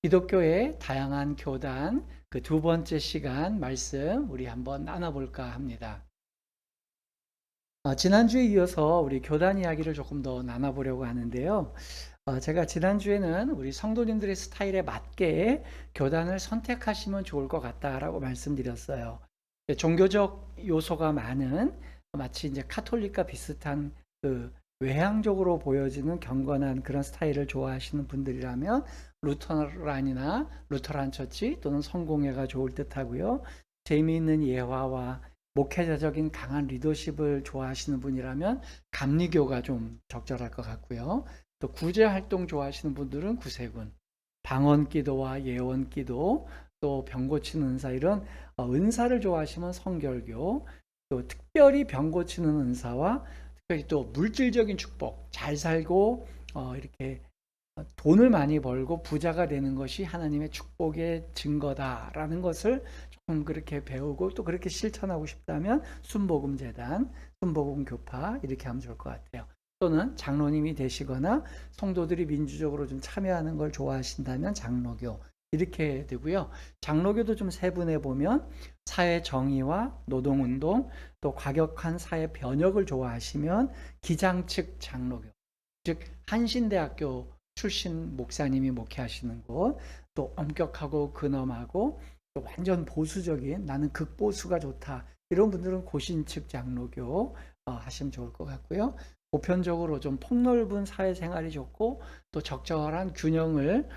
기독교의 다양한 교단 그 두 번째 시간 말씀 우리 한번 나눠볼까 합니다. 지난주에 이어서 우리 교단 이야기를 조금 더 나눠보려고 하는데요. 제가 지난주에는 우리 성도님들의 스타일에 맞게 교단을 선택하시면 좋을 것 같다라고 말씀드렸어요. 종교적 요소가 많은 마치 이제 카톨릭과 비슷한 그 외향적으로 보여지는 경건한 그런 스타일을 좋아하시는 분들이라면 루터란 처치 또는 성공회가 좋을 듯하고요. 재미있는 예화와 목회자적인 강한 리더십을 좋아하시는 분이라면 감리교가 좀 적절할 것 같고요. 또 구제 활동 좋아하시는 분들은 구세군, 방언 기도와 예언 기도, 또 병 고치는 은사 이런 은사를 좋아하시면 성결교, 또 특별히 병 고치는 은사와 특별히 또 물질적인 축복, 잘 살고 이렇게 돈을 많이 벌고 부자가 되는 것이 하나님의 축복의 증거다라는 것을 조금 그렇게 배우고 또 그렇게 실천하고 싶다면 순복음 재단, 순복음 교파 이렇게 하면 좋을 것 같아요. 또는 장로님이 되시거나 성도들이 민주적으로 좀 참여하는 걸 좋아하신다면 장로교 이렇게 되고요. 장로교도 좀 세분해 보면 사회 정의와 노동운동 또 과격한 사회 변혁을 좋아하시면 기장측 장로교, 즉 한신대학교 출신 목사님이 목회하시는 곳, 또 엄격하고 근엄하고 또 완전 보수적인 나는 극보수가 좋다 이런 분들은 고신측 장로교 하시면 좋을 것 같고요. 보편적으로 좀 폭넓은 사회생활이 좋고 또 적절한 균형을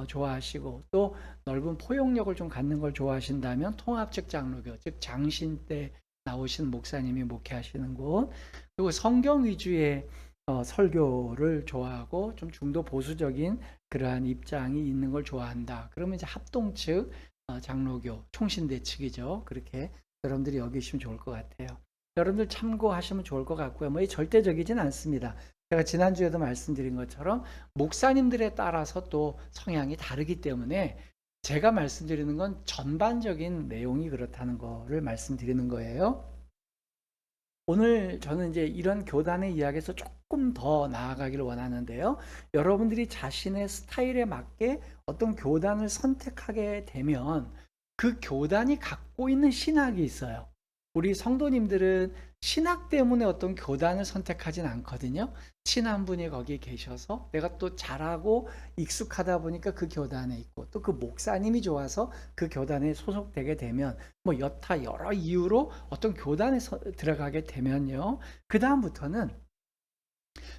좋아하시고 또 넓은 포용력을 좀 갖는 걸 좋아하신다면 통합측 장로교, 즉 장신 때 나오신 목사님이 목회하시는 곳, 그리고 성경 위주의 설교를 좋아하고 좀 중도 보수적인 그러한 입장이 있는 걸 좋아한다. 그러면 이제 합동측 장로교, 총신대 측이죠. 그렇게 여러분들이 여기시면 좋을 것 같아요. 여러분들 참고하시면 좋을 것 같고요. 뭐 절대적이진 않습니다. 제가 지난주에도 말씀드린 것처럼 목사님들에 따라서 또 성향이 다르기 때문에 제가 말씀드리는 건 전반적인 내용이 그렇다는 거를 말씀드리는 거예요. 오늘 저는 이제 이런 교단의 이야기에서 조금 더 나아가기를 원하는데요. 여러분들이 자신의 스타일에 맞게 어떤 교단을 선택하게 되면 그 교단이 갖고 있는 신학이 있어요. 우리 성도님들은 신학 때문에 어떤 교단을 선택하진 않거든요. 친한 분이 거기 계셔서 내가 또 잘하고 익숙하다 보니까 그 교단에 있고 또 그 목사님이 좋아서 그 교단에 소속되게 되면 뭐 여타 여러 이유로 어떤 교단에 들어가게 되면요. 그 다음부터는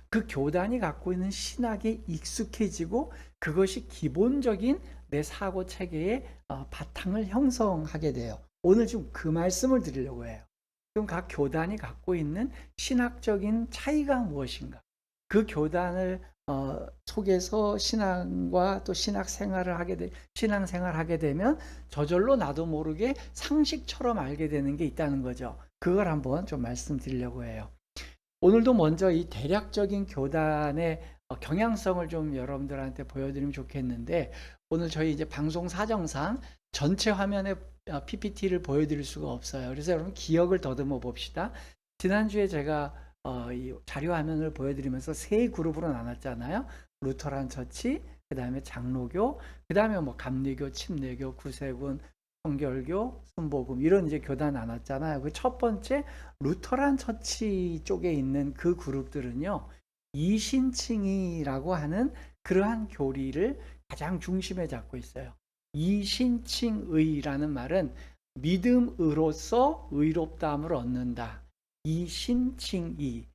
그 교단이 갖고 있는 신학에 익숙해지고 그것이 기본적인 내 사고 체계의 바탕을 형성하게 돼요. 오늘 좀 그 말씀을 드리려고 해요. 그럼 각 교단이 갖고 있는 신학적인 차이가 무엇인가? 그 교단을 속에서 신앙과 또 신앙생활을 하게 되면 저절로 나도 모르게 상식처럼 알게 되는 게 있다는 거죠. 그걸 한번 좀 말씀드리려고 해요. 오늘도 먼저 이 대략적인 교단의 경향성을 좀 여러분들한테 보여드리면 좋겠는데, 오늘 저희 이제 방송 사정상 전체 화면에 PPT를 보여드릴 수가 없어요. 그래서 여러분 기억을 더듬어 봅시다. 지난주에 제가 이 자료 화면을 보여드리면서 세 그룹으로 나눴잖아요. 루터란 처치, 그 다음에 장로교, 그 다음에 뭐 감리교, 침례교, 구세군, 성결교, 순복음 이런 이제 교단 나눴잖아요. 그 첫 번째 루터란 처치 쪽에 있는 그 그룹들은요. 이신칭이라고 하는 그러한 교리를 가장 중심에 잡고 있어요. 이신칭의라는 말은 믿음으로써 의롭다함을 얻는다. 이신칭의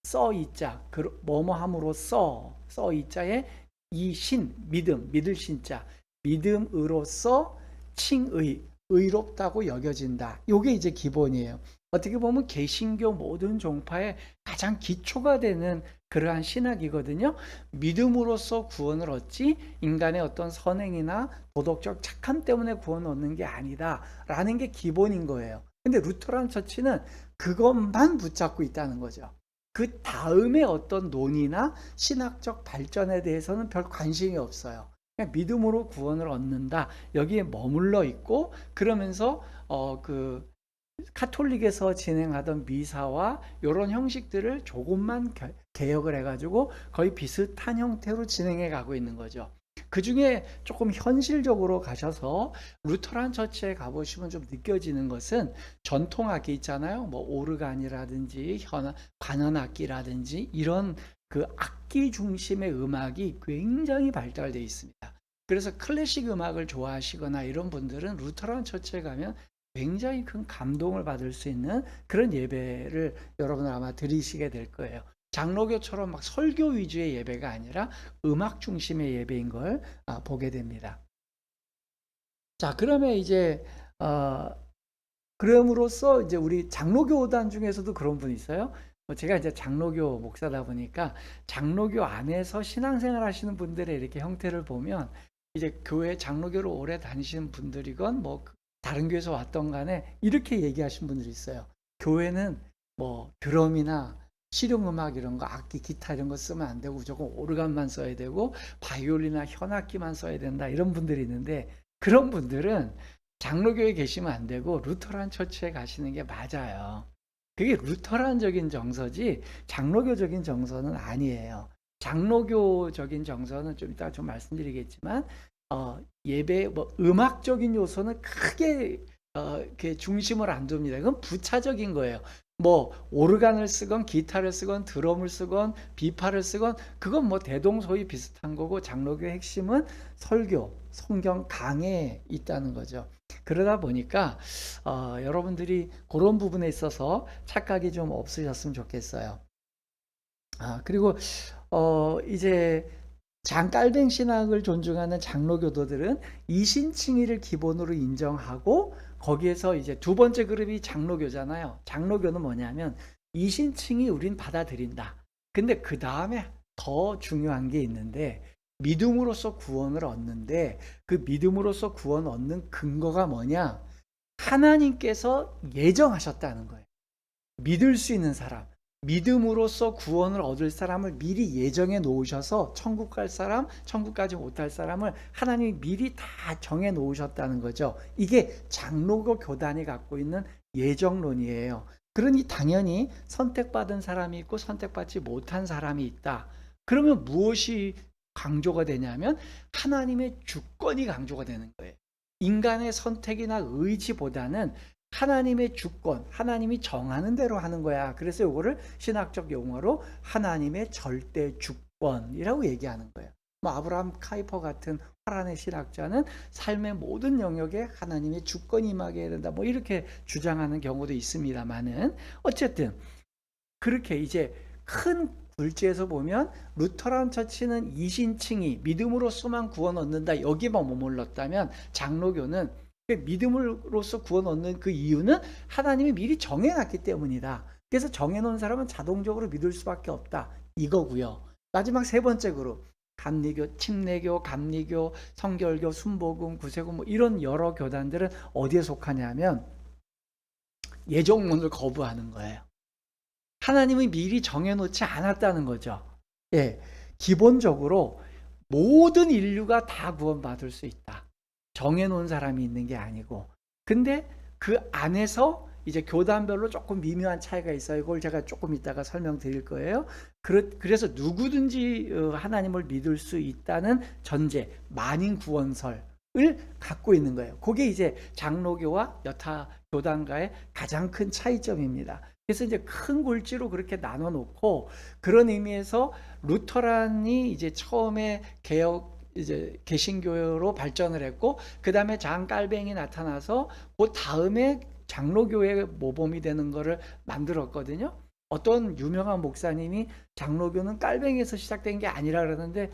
써이자 뭐뭐함으로써 써이자에 이신 믿음 믿을 신자 믿음으로써 칭의 의롭다고 여겨진다. 이게 이제 기본이에요. 어떻게 보면 개신교 모든 종파의 가장 기초가 되는 그러한 신학이거든요. 믿음으로써 구원을 얻지 인간의 어떤 선행이나 도덕적 착함 때문에 구원을 얻는 게 아니다라는 게 기본인 거예요. 근데 루터란 처치는 그것만 붙잡고 있다는 거죠. 그 다음에 어떤 논의나 신학적 발전에 대해서는 별 관심이 없어요. 그냥 믿음으로 구원을 얻는다. 여기에 머물러 있고 그러면서 그 카톨릭에서 진행하던 미사와 이런 형식들을 조금만 개혁을 해가지고 거의 비슷한 형태로 진행해 가고 있는 거죠. 그 중에 조금 현실적으로 가셔서 루터란 처치에 가보시면 좀 느껴지는 것은 전통 악기 있잖아요. 뭐 오르간이라든지 관현악기라든지 이런 그 악기 중심의 음악이 굉장히 발달되어 있습니다. 그래서 클래식 음악을 좋아하시거나 이런 분들은 루터란 처치에 가면 굉장히 큰 감동을 받을 수 있는 그런 예배를 여러분은 아마 드리시게 될 거예요. 장로교처럼 막 설교 위주의 예배가 아니라 음악 중심의 예배인 걸 보게 됩니다. 자, 그러면 이제 그럼으로써 이제 우리 장로교단 중에서도 그런 분이 있어요. 제가 이제 장로교 목사다 보니까 장로교 안에서 신앙생활 하시는 분들의 이렇게 형태를 보면 이제 교회 장로교를 오래 다니시는 분들이건 뭐 다른 교회에서 왔던 간에 이렇게 얘기하신 분들이 있어요. 교회는 뭐 드럼이나 실용음악 이런 거, 악기, 기타 이런 거 쓰면 안 되고 무조건 오르간만 써야 되고 바이올린이나 현악기만 써야 된다 이런 분들이 있는데, 그런 분들은 장로교에 계시면 안 되고 루터란 처치에 가시는 게 맞아요. 그게 루터란적인 정서지 장로교적인 정서는 아니에요. 장로교적인 정서는 좀 이따가 좀 말씀드리겠지만 예배 뭐 음악적인 요소는 크게 이렇게 중심을 안 둡니다. 이건 부차적인 거예요. 뭐 오르간을 쓰건 기타를 쓰건 드럼을 쓰건 비파를 쓰건 그건 뭐 대동소이 비슷한 거고, 장로교의 핵심은 설교, 성경 강해에 있다는 거죠. 그러다 보니까 여러분들이 그런 부분에 있어서 착각이 좀 없으셨으면 좋겠어요. 그리고 이제 장깔뱅 신학을 존중하는 장로교도들은 이신칭의를 기본으로 인정하고, 거기에서 이제 두 번째 그룹이 장로교잖아요. 장로교는 뭐냐면 이신칭의 우린 받아들인다. 근데 그 다음에 더 중요한 게 있는데, 믿음으로써 구원을 얻는데 그 믿음으로써 구원 얻는 근거가 뭐냐? 하나님께서 예정하셨다는 거예요. 믿을 수 있는 사람, 믿음으로써 구원을 얻을 사람을 미리 예정해 놓으셔서 천국 갈 사람, 천국까지 못할 사람을 하나님이 미리 다 정해 놓으셨다는 거죠. 이게 장로교 교단이 갖고 있는 예정론이에요. 그러니 당연히 선택받은 사람이 있고 선택받지 못한 사람이 있다. 그러면 무엇이 강조가 되냐면 하나님의 주권이 강조가 되는 거예요. 인간의 선택이나 의지보다는 하나님의 주권, 하나님이 정하는 대로 하는 거야. 그래서 이거를 신학적 용어로 하나님의 절대 주권이라고 얘기하는 거예요. 뭐 아브라함 카이퍼 같은 화란의 신학자는 삶의 모든 영역에 하나님의 주권이 임하게 된다, 뭐 이렇게 주장하는 경우도 있습니다만은, 어쨌든 그렇게 이제 큰 굴지에서 보면 루터란 처치는 이신칭의, 믿음으로서만 구원 얻는다, 여기만 머물렀다면 장로교는 믿음으로써 구원 얻는 그 이유는 하나님이 미리 정해놨기 때문이다. 그래서 정해놓은 사람은 자동적으로 믿을 수밖에 없다, 이거고요. 마지막 세 번째 그룹, 감리교, 침례교, 감리교, 성결교, 순복음, 구세군 뭐 이런 여러 교단들은 어디에 속하냐면 예정론을 거부하는 거예요. 하나님이 미리 정해놓지 않았다는 거죠. 예, 기본적으로 모든 인류가 다 구원받을 수 있다. 정해놓은 사람이 있는 게 아니고, 근데 그 안에서 이제 교단별로 조금 미묘한 차이가 있어요. 이걸 제가 조금 이따가 설명드릴 거예요. 그래서 누구든지 하나님을 믿을 수 있다는 전제, 만인 구원설을 갖고 있는 거예요. 그게 이제 장로교와 여타 교단과의 가장 큰 차이점입니다. 그래서 이제 큰 골지로 그렇게 나눠 놓고, 그런 의미에서 루터란이 이제 처음에 이제 개신교로 발전을 했고, 그 다음에 장깔뱅이 나타나서 그 다음에 장로교의 모범이 되는 거를 만들었거든요. 어떤 유명한 목사님이 장로교는 깔뱅이에서 시작된 게 아니라 그러는데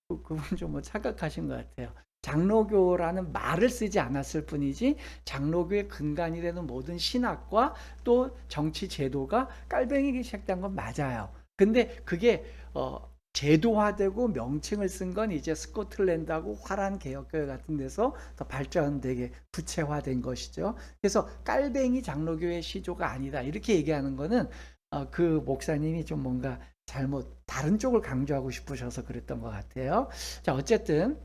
그분 좀 뭐 착각하신 것 같아요. 장로교라는 말을 쓰지 않았을 뿐이지 장로교의 근간이 되는 모든 신학과 또 정치 제도가 깔뱅이기 시작된 건 맞아요. 근데 그게 제도화되고 명칭을 쓴 건 이제 스코틀랜드하고 화란 개혁교회 같은 데서 더 발전되게 구체화된 것이죠. 그래서 깔뱅이 장로교의 시조가 아니다, 이렇게 얘기하는 거는 그 목사님이 좀 뭔가 잘못 다른 쪽을 강조하고 싶으셔서 그랬던 것 같아요. 자, 어쨌든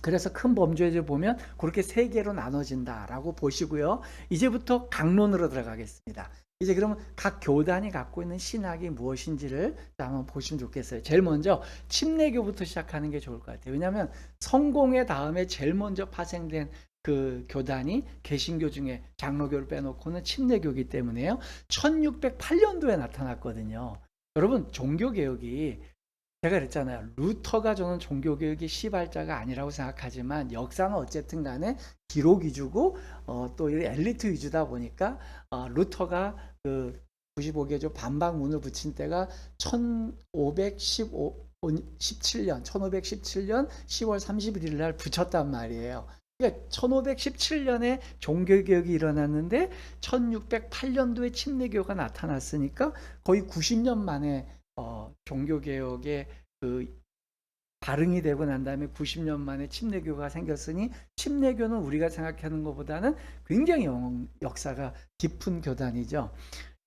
그래서 큰 범주에 보면 그렇게 세 개로 나눠진다라고 보시고요. 이제부터 강론으로 들어가겠습니다. 이제 그러면 각 교단이 갖고 있는 신학이 무엇인지를 한번 보시면 좋겠어요. 제일 먼저 침례교부터 시작하는 게 좋을 것 같아요. 왜냐하면 성공회 다음에 제일 먼저 파생된 그 교단이 개신교 중에 장로교를 빼놓고는 침례교이기 때문에요. 1608년도에 나타났거든요. 여러분 종교개혁이 제가 그랬잖아요. 루터가 저는 종교개혁의 시발자가 아니라고 생각하지만 역사는 어쨌든 간에 기록 위주고 또 엘리트 위주다 보니까 루터가 그 95개조 반박문을 붙인 때가 1517년 10월 31일 날 붙였단 말이에요. 그러니까 1517년에 종교개혁이 일어났는데 1608년도에 침례교가 나타났으니까 거의 90년 만에 종교개혁의 그 발흥이 되고 난 다음에 90년 만에 침례교가 생겼으니 침례교는 우리가 생각하는 것보다는 굉장히 역사가 깊은 교단이죠.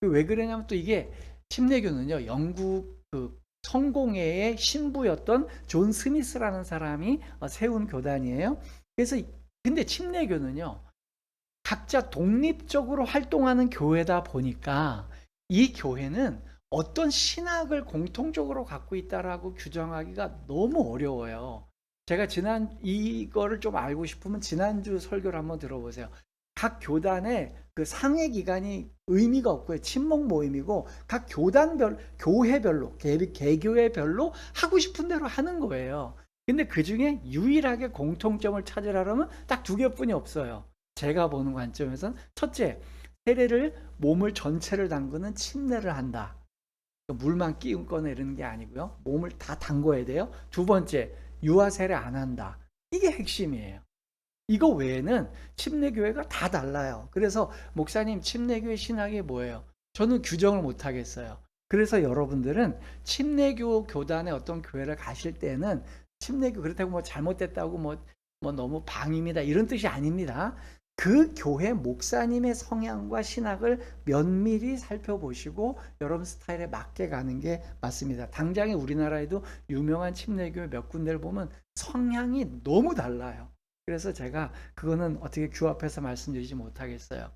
왜 그러냐면 또 이게 침례교는요, 영국 그 성공회의 신부였던 존 스미스라는 사람이 세운 교단이에요. 그래서 근데 침례교는요, 각자 독립적으로 활동하는 교회다 보니까 이 교회는 어떤 신학을 공통적으로 갖고 있다라고 규정하기가 너무 어려워요. 제가 이거를 좀 알고 싶으면 지난주 설교를 한번 들어보세요. 각 교단의 그 상회 기간이 의미가 없고요. 친목 모임이고 각 교회별로, 개교회별로 하고 싶은 대로 하는 거예요. 근데 그 중에 유일하게 공통점을 찾으라면 딱 두 개뿐이 없어요. 제가 보는 관점에서는 첫째, 세례를 몸을 전체를 담그는 침례를 한다. 물만 끼운 꺼내는 게 아니고요. 몸을 다 담궈야 돼요. 두 번째, 유아 세례 안 한다. 이게 핵심이에요. 이거 외에는 침례교회가 다 달라요. 그래서 목사님 침례교회 신학이 뭐예요? 저는 규정을 못 하겠어요. 그래서 여러분들은 침례교 교단의 어떤 교회를 가실 때는 침례교 그렇다고 뭐 잘못됐다고 뭐 너무 방임이다 이런 뜻이 아닙니다. 그 교회 목사님의 성향과 신학을 면밀히 살펴보시고 여러분 스타일에 맞게 가는 게 맞습니다. 당장에 우리나라에도 유명한 침례교회 몇 군데를 보면 성향이 너무 달라요. 그래서 제가 그거는 어떻게 규합해서 말씀드리지 못하겠어요.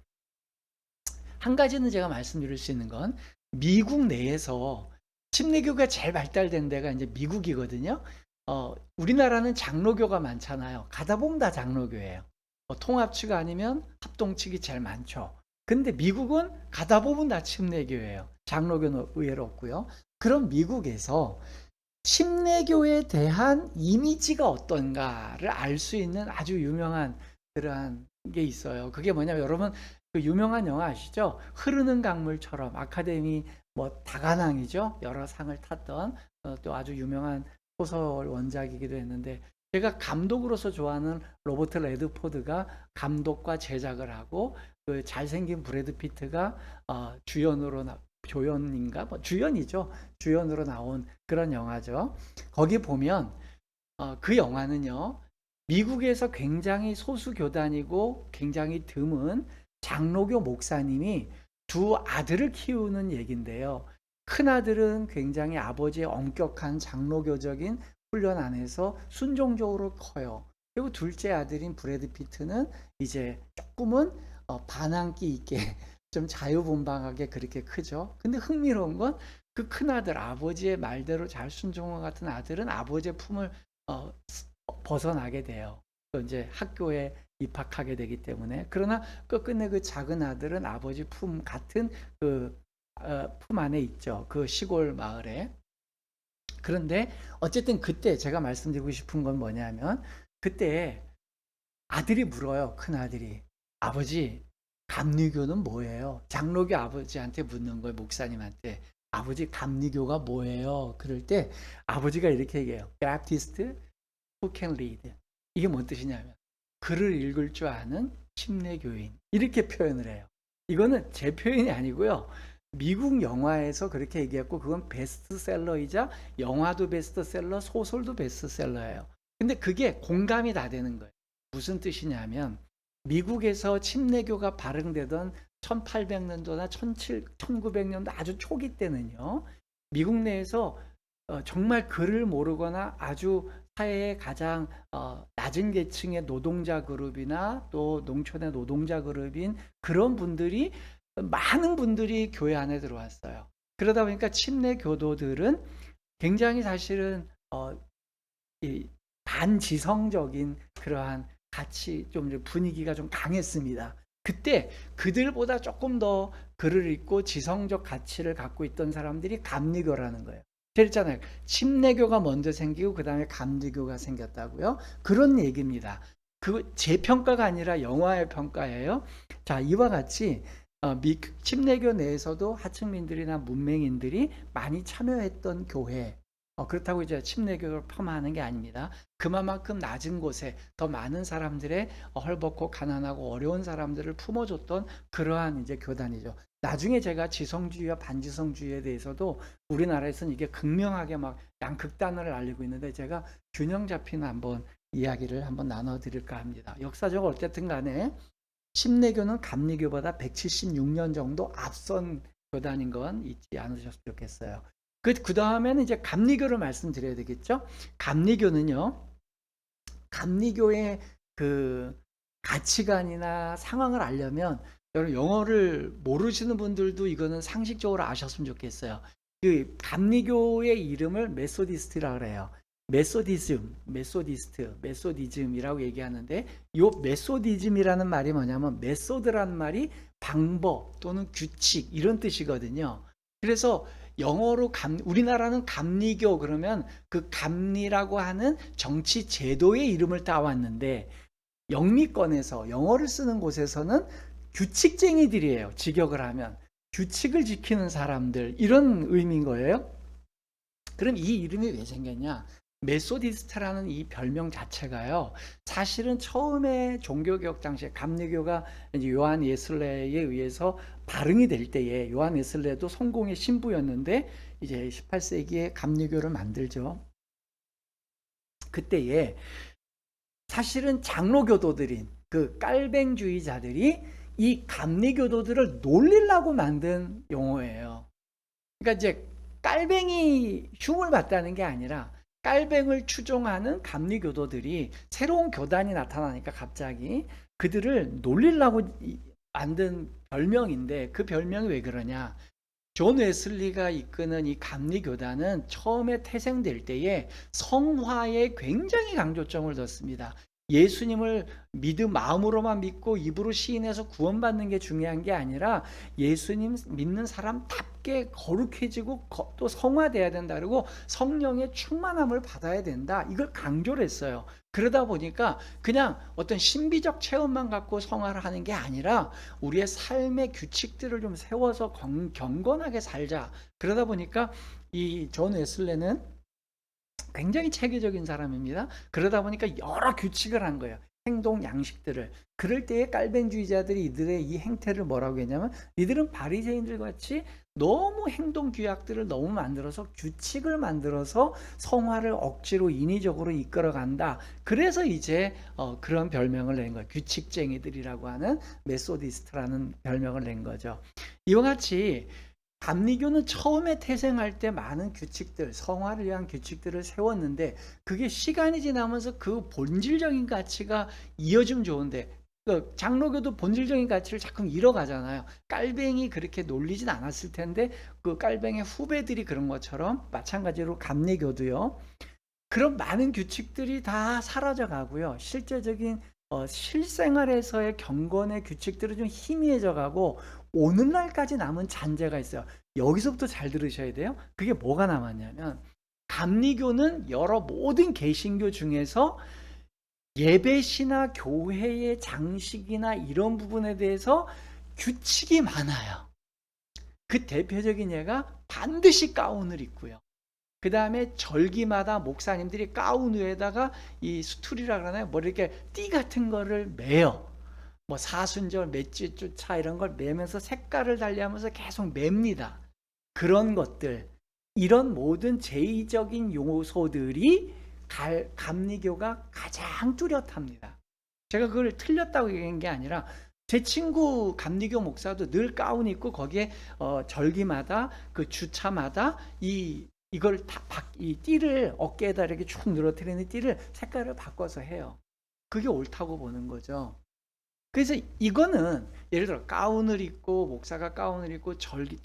한 가지는 제가 말씀드릴 수 있는 건 미국 내에서 침례교가 제일 발달된 데가 이제 미국이거든요. 우리나라는 장로교가 많잖아요. 가다 보면 다 장로교예요. 통합 측 아니면 합동 측이 제일 많죠. 근데 미국은 가다 보면 다 침례교예요. 장로교는 의외로 없고요. 그럼 미국에서 침례교에 대한 이미지가 어떤가를 알 수 있는 아주 유명한 그러한 게 있어요. 그게 뭐냐면 여러분 그 유명한 영화 아시죠? 흐르는 강물처럼 아카데미 뭐 다관왕이죠. 여러 상을 탔던 또 아주 유명한 소설 원작이기도 했는데 제가 감독으로서 좋아하는 로버트 레드포드가 감독과 제작을 하고 그 잘생긴 브래드 피트가 주연이죠. 주연으로 나온 그런 영화죠. 거기 보면 그 영화는요. 미국에서 굉장히 소수 교단이고 굉장히 드문 장로교 목사님이 두 아들을 키우는 얘긴데요. 큰 아들은 굉장히 아버지의 엄격한 장로교적인 훈련 안에서 순종적으로 커요. 그리고 둘째 아들인 브래드 피트는 이제 조금은 반항기 있게 좀 자유분방하게 그렇게 크죠. 근데 흥미로운 건 그 큰 아들, 아버지의 말대로 잘 순종한 같은 아들은 아버지의 품을 벗어나게 돼요. 또 이제 학교에 입학하게 되기 때문에. 그러나 끝끝내 그 작은 아들은 아버지 품 같은 그 품 안에 있죠. 그 시골 마을에. 그런데 어쨌든 그때 제가 말씀드리고 싶은 건 뭐냐면 그때 아들이 물어요. 큰 아들이. 아버지, 감리교는 뭐예요? 장로교 아버지한테 묻는 거예요. 목사님한테. 아버지, 감리교가 뭐예요? 그럴 때 아버지가 이렇게 얘기해요. Baptist who can read. 이게 뭔 뜻이냐면 글을 읽을 줄 아는 침례교인. 이렇게 표현을 해요. 이거는 제 표현이 아니고요. 미국 영화에서 그렇게 얘기했고 그건 베스트셀러이자 영화도 베스트셀러, 소설도 베스트셀러예요. 근데 그게 공감이 다 되는 거예요. 무슨 뜻이냐면 미국에서 침례교가 발흥되던 1800년도나 1900년도 아주 초기 때는요. 미국 내에서 정말 글을 모르거나 아주 사회의 가장 낮은 계층의 노동자 그룹이나 또 농촌의 노동자 그룹인 그런 분들이 많은 분들이 교회 안에 들어왔어요. 그러다 보니까 침례 교도들은 굉장히 사실은 이 반지성적인 그러한 가치 좀 분위기가 좀 강했습니다. 그때 그들보다 조금 더 글을 읽고 지성적 가치를 갖고 있던 사람들이 감리교라는 거예요. 그랬잖아요. 침례교가 먼저 생기고 그 다음에 감리교가 생겼다고요. 그런 얘기입니다. 그 제 평가가 아니라 영화의 평가예요. 자, 이와 같이 침례교 내에서도 하층민들이나 문맹인들이 많이 참여했던 교회, 그렇다고 이제 침례교를 폄하하는 게 아닙니다. 그만큼 낮은 곳에 더 많은 사람들의 헐벗고 가난하고 어려운 사람들을 품어줬던 그러한 이제 교단이죠. 나중에 제가 지성주의와 반지성주의에 대해서도 우리나라에서는 이게 극명하게 막 양극단을 알리고 있는데 제가 균형 잡히는 한번 이야기를 한번 나눠드릴까 합니다. 역사적으로 어쨌든 간에 침례교는 감리교보다 176년 정도 앞선 교단인 건 잊지 않으셨으면 좋겠어요. 그 다음에는 이제 감리교를 말씀드려야 되겠죠. 감리교는요, 감리교의 그 가치관이나 상황을 알려면 여러분 영어를 모르시는 분들도 이거는 상식적으로 아셨으면 좋겠어요. 그 감리교의 이름을 메소디스트라고 그래요. 메소디즘이라고 얘기하는데 요 메소디즘이라는 말이 뭐냐면 메소드라는 말이 방법 또는 규칙 이런 뜻이거든요. 그래서 영어로 우리나라는 감리교 그러면 그 감리라고 하는 정치 제도의 이름을 따왔는데 영미권에서 영어를 쓰는 곳에서는 규칙쟁이들이에요. 직역을 하면 규칙을 지키는 사람들 이런 의미인 거예요. 그럼 이 이름이 왜 생겼냐? 메소디스트라는 이 별명 자체가요. 사실은 처음에 종교개혁 당시에 감리교가 이제 요한 웨슬레에 의해서 발흥이 될 때에 요한 웨슬레도 성공의 신부였는데 이제 18세기에 감리교를 만들죠. 그때에 사실은 장로교도들인 그 깔뱅주의자들이 이 감리교도들을 놀리려고 만든 용어예요. 그러니까 이제 깔뱅이 흉을 봤다는 게 아니라 깔뱅을 추종하는 감리교도들이 새로운 교단이 나타나니까 갑자기 그들을 놀리려고 만든 별명인데 그 별명이 왜 그러냐? 존 웨슬리가 이끄는 이 감리교단은 처음에 태생될 때에 성화에 굉장히 강조점을 뒀습니다. 예수님을 마음으로만 믿고 입으로 시인해서 구원받는 게 중요한 게 아니라 예수님 믿는 사람답게 거룩해지고 또 성화돼야 된다. 그리고 성령의 충만함을 받아야 된다. 이걸 강조를 했어요. 그러다 보니까 그냥 어떤 신비적 체험만 갖고 성화를 하는 게 아니라 우리의 삶의 규칙들을 좀 세워서 경건하게 살자. 그러다 보니까 이 존 웨슬레는 굉장히 체계적인 사람입니다. 그러다 보니까 여러 규칙을 한 거예요. 행동 양식들을. 그럴 때에 깔뱅주의자들이 이들의 이 행태를 뭐라고 했냐면 이들은 바리새인들 같이 너무 행동 규약들을 너무 만들어서 규칙을 만들어서 성화를 억지로 인위적으로 이끌어간다. 그래서 이제 그런 별명을 낸 거예요. 규칙쟁이들이라고 하는 메소디스트라는 별명을 낸 거죠. 이와 같이 감리교는 처음에 태생할 때 많은 규칙들, 성화를 위한 규칙들을 세웠는데 그게 시간이 지나면서 그 본질적인 가치가 이어지면 좋은데 장로교도 본질적인 가치를 자꾸 잃어가잖아요. 깔뱅이 그렇게 놀리진 않았을 텐데 그 깔뱅의 후배들이 그런 것처럼 마찬가지로 감리교도요. 그런 많은 규칙들이 다 사라져 가고요. 실제적인 실생활에서의 경건의 규칙들은 좀 희미해져 가고 오늘날까지 남은 잔재가 있어요. 여기서부터 잘 들으셔야 돼요. 그게 뭐가 남았냐면 감리교는 여러 모든 개신교 중에서 예배시나 교회의 장식이나 이런 부분에 대해서 규칙이 많아요. 그 대표적인 예가 반드시 가운을 입고요. 그 다음에 절기마다 목사님들이 가운 위에다가 이 수투리라 그러나요? 뭐 이렇게 띠 같은 거를 매요. 뭐 사순절, 맷집주차 이런 걸 매면서 색깔을 달리하면서 계속 맵니다. 그런 것들, 이런 모든 제의적인 요소들이 감리교가 가장 뚜렷합니다. 제가 그걸 틀렸다고 얘기한 게 아니라 제 친구 감리교 목사도 늘 가운 입고 거기에 절기마다 그 주차마다 이걸 이 띠를 어깨에다 이렇게 쭉 늘어뜨리는 띠를 색깔을 바꿔서 해요. 그게 옳다고 보는 거죠. 그래서 이거는 예를 들어 가운을 입고 목사가 가운을 입고 절기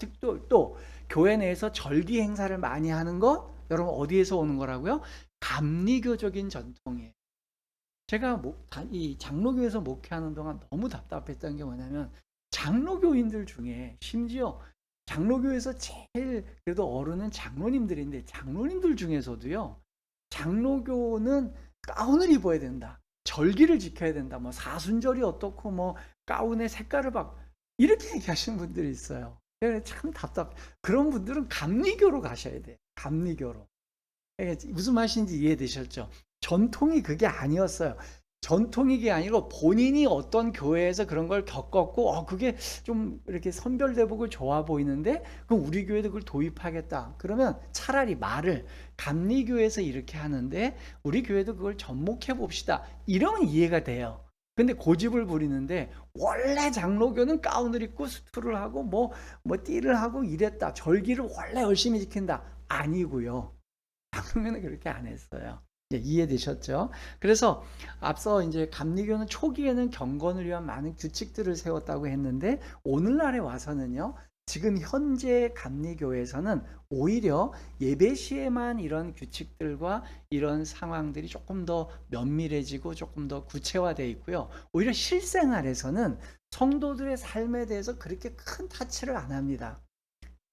또 교회 내에서 절기 행사를 많이 하는 것 여러분 어디에서 오는 거라고요? 감리교적인 전통이에요. 제가 이 장로교에서 목회하는 동안 너무 답답했던 게 뭐냐면 장로교인들 중에 심지어 장로교에서 제일 그래도 어른은 장로님들인데 장로님들 중에서도요. 장로교는 가운을 입어야 된다. 절기를 지켜야 된다. 뭐 사순절이 어떻고 뭐 가운의 색깔을 막 이렇게 얘기하시는 분들이 있어요. 참 답답. 그런 분들은 감리교로 가셔야 돼요. 감리교로. 무슨 말인지 이해되셨죠? 전통이 그게 아니었어요. 전통이 게 아니고 본인이 어떤 교회에서 그런 걸 겪었고 그게 좀 이렇게 선별대복을 좋아 보이는데 그럼 우리 교회도 그걸 도입하겠다. 그러면 차라리 말을 감리교회에서 이렇게 하는데 우리 교회도 그걸 접목해 봅시다. 이러면 이해가 돼요. 근데 고집을 부리는데 원래 장로교는 가운을 입고 수트를 하고 뭐 띠를 하고 이랬다. 절기를 원래 열심히 지킨다. 아니고요. 장로교는 그렇게 안 했어요. 이해되셨죠? 그래서 앞서 이제 감리교는 초기에는 경건을 위한 많은 규칙들을 세웠다고 했는데 오늘날에 와서는요. 지금 현재 감리교에서는 오히려 예배 시에만 이런 규칙들과 이런 상황들이 조금 더 면밀해지고 조금 더 구체화되어 있고요. 오히려 실생활에서는 성도들의 삶에 대해서 그렇게 큰 타치를 안 합니다.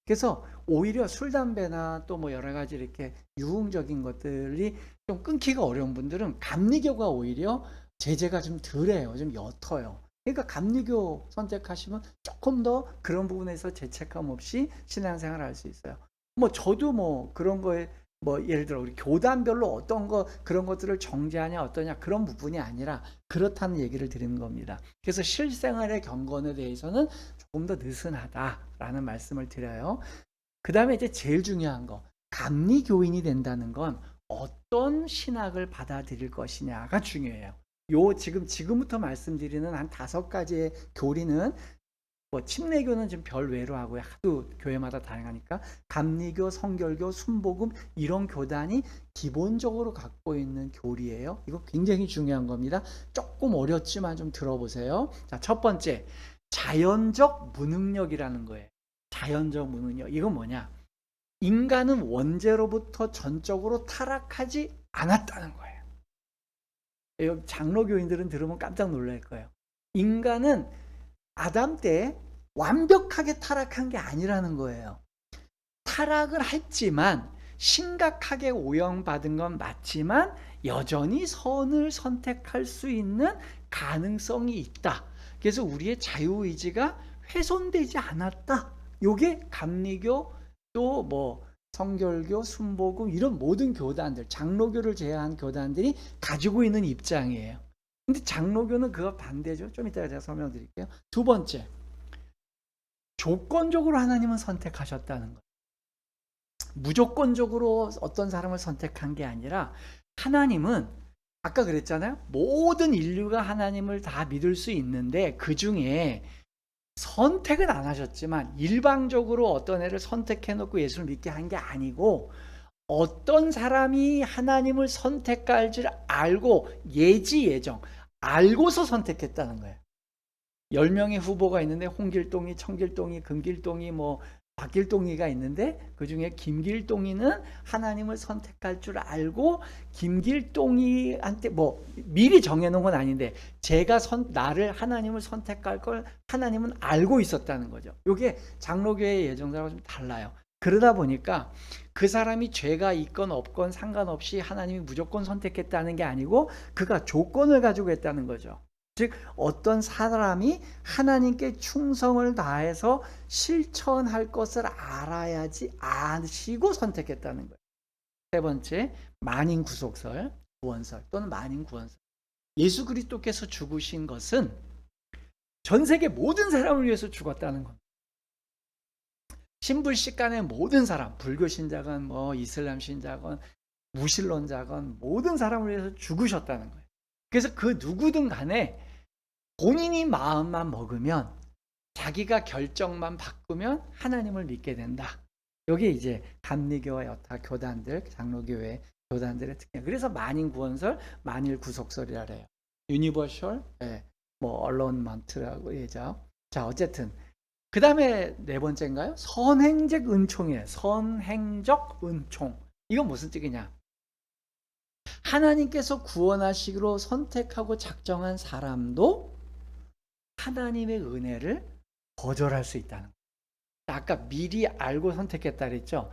그래서 오히려 술, 담배나 또 뭐 여러 가지 이렇게 유흥적인 것들이 좀 끊기가 어려운 분들은 감리교가 오히려 제재가 좀 덜해요. 좀 옅어요. 그러니까 감리교 선택하시면 조금 더 그런 부분에서 죄책감 없이 신앙생활을 할 수 있어요. 뭐 저도 뭐 그런 거에 뭐 예를 들어 우리 교단별로 어떤 거 그런 것들을 정죄하냐 어떠냐 그런 부분이 아니라 그렇다는 얘기를 드리는 겁니다. 그래서 실생활의 경건에 대해서는 조금 더 느슨하다라는 말씀을 드려요. 그 다음에 이제 제일 중요한 거 감리교인이 된다는 건 어떤 신학을 받아들일 것이냐가 중요해요. 지금부터 말씀드리는 한 5가지의 교리는 뭐 침례교는 좀 별외로 하고요. 하도 교회마다 다양하니까 감리교, 성결교, 순복음 이런 교단이 기본적으로 갖고 있는 교리예요. 이거 굉장히 중요한 겁니다. 조금 어렵지만 좀 들어보세요. 자, 첫 번째 자연적 무능력이라는 거예요. 자연적 무능력. 이건 뭐냐? 인간은 원죄로부터 전적으로 타락하지 않았다는 거예요. 여기 장로교인들은 들으면 깜짝 놀랄 거예요. 인간은 아담 때 완벽하게 타락한 게 아니라는 거예요. 타락을 했지만 심각하게 오염받은 건 맞지만 여전히 선을 선택할 수 있는 가능성이 있다. 그래서 우리의 자유의지가 훼손되지 않았다. 요게 감리교 또 뭐 성결교, 순복음 이런 모든 교단들, 장로교를 제외한 교단들이 가지고 있는 입장이에요. 근데 장로교는 그거 반대죠. 좀 이따가 제가 설명드릴게요. 두 번째, 조건적으로 하나님은 선택하셨다는 거예요. 무조건적으로 어떤 사람을 선택한 게 아니라 하나님은 아까 그랬잖아요. 모든 인류가 하나님을 다 믿을 수 있는데 그 중에 선택은 안 하셨지만 일방적으로 어떤 애를 선택해 놓고 예수를 믿게 한 게 아니고 어떤 사람이 하나님을 선택할 줄 알고 예정 알고서 선택했다는 거예요. 10명의 후보가 있는데 홍길동이, 청길동이, 금길동이, 뭐 박길동이가 있는데 그중에 김길동이는 하나님을 선택할 줄 알고 김길동이한테 뭐 미리 정해놓은 건 아닌데 나를 하나님을 선택할 걸 하나님은 알고 있었다는 거죠. 이게 장로교의 예정자와 좀 달라요. 그러다 보니까 그 사람이 죄가 있건 없건 상관없이 하나님이 무조건 선택했다는 게 아니고 그가 조건을 가지고 했다는 거죠. 즉 어떤 사람이 하나님께 충성을 다해서 실천할 것을 알아야지 아시고 선택했다는 거예요. 세 번째, 만인 구속설, 구원설 또는 만인 구원설. 예수 그리스도께서 죽으신 것은 전 세계 모든 사람을 위해서 죽었다는 겁니다. 신불식간의 모든 사람, 불교 신자건 뭐 이슬람 신자건 무신론자건 모든 사람을 위해서 죽으셨다는 거예요. 그래서 그 누구든 간에 본인이 마음만 먹으면 자기가 결정만 바꾸면 하나님을 믿게 된다. 여기 이제 감리교와 여타 교단들, 장로교회 교단들의 특징. 그래서 만인 구원설, 만일 구속설이라 해요. 유니버셜 뭐 언론먼트라고 얘죠. 자, 어쨌든 그 다음에 네 번째인가요? 선행적 은총이에요. 선행적 은총. 이건 무슨 뜻이냐? 하나님께서 구원하시기로 선택하고 작정한 사람도 하나님의 은혜를 거절할 수 있다는 거예요. 아까 미리 알고 선택했다 그랬죠.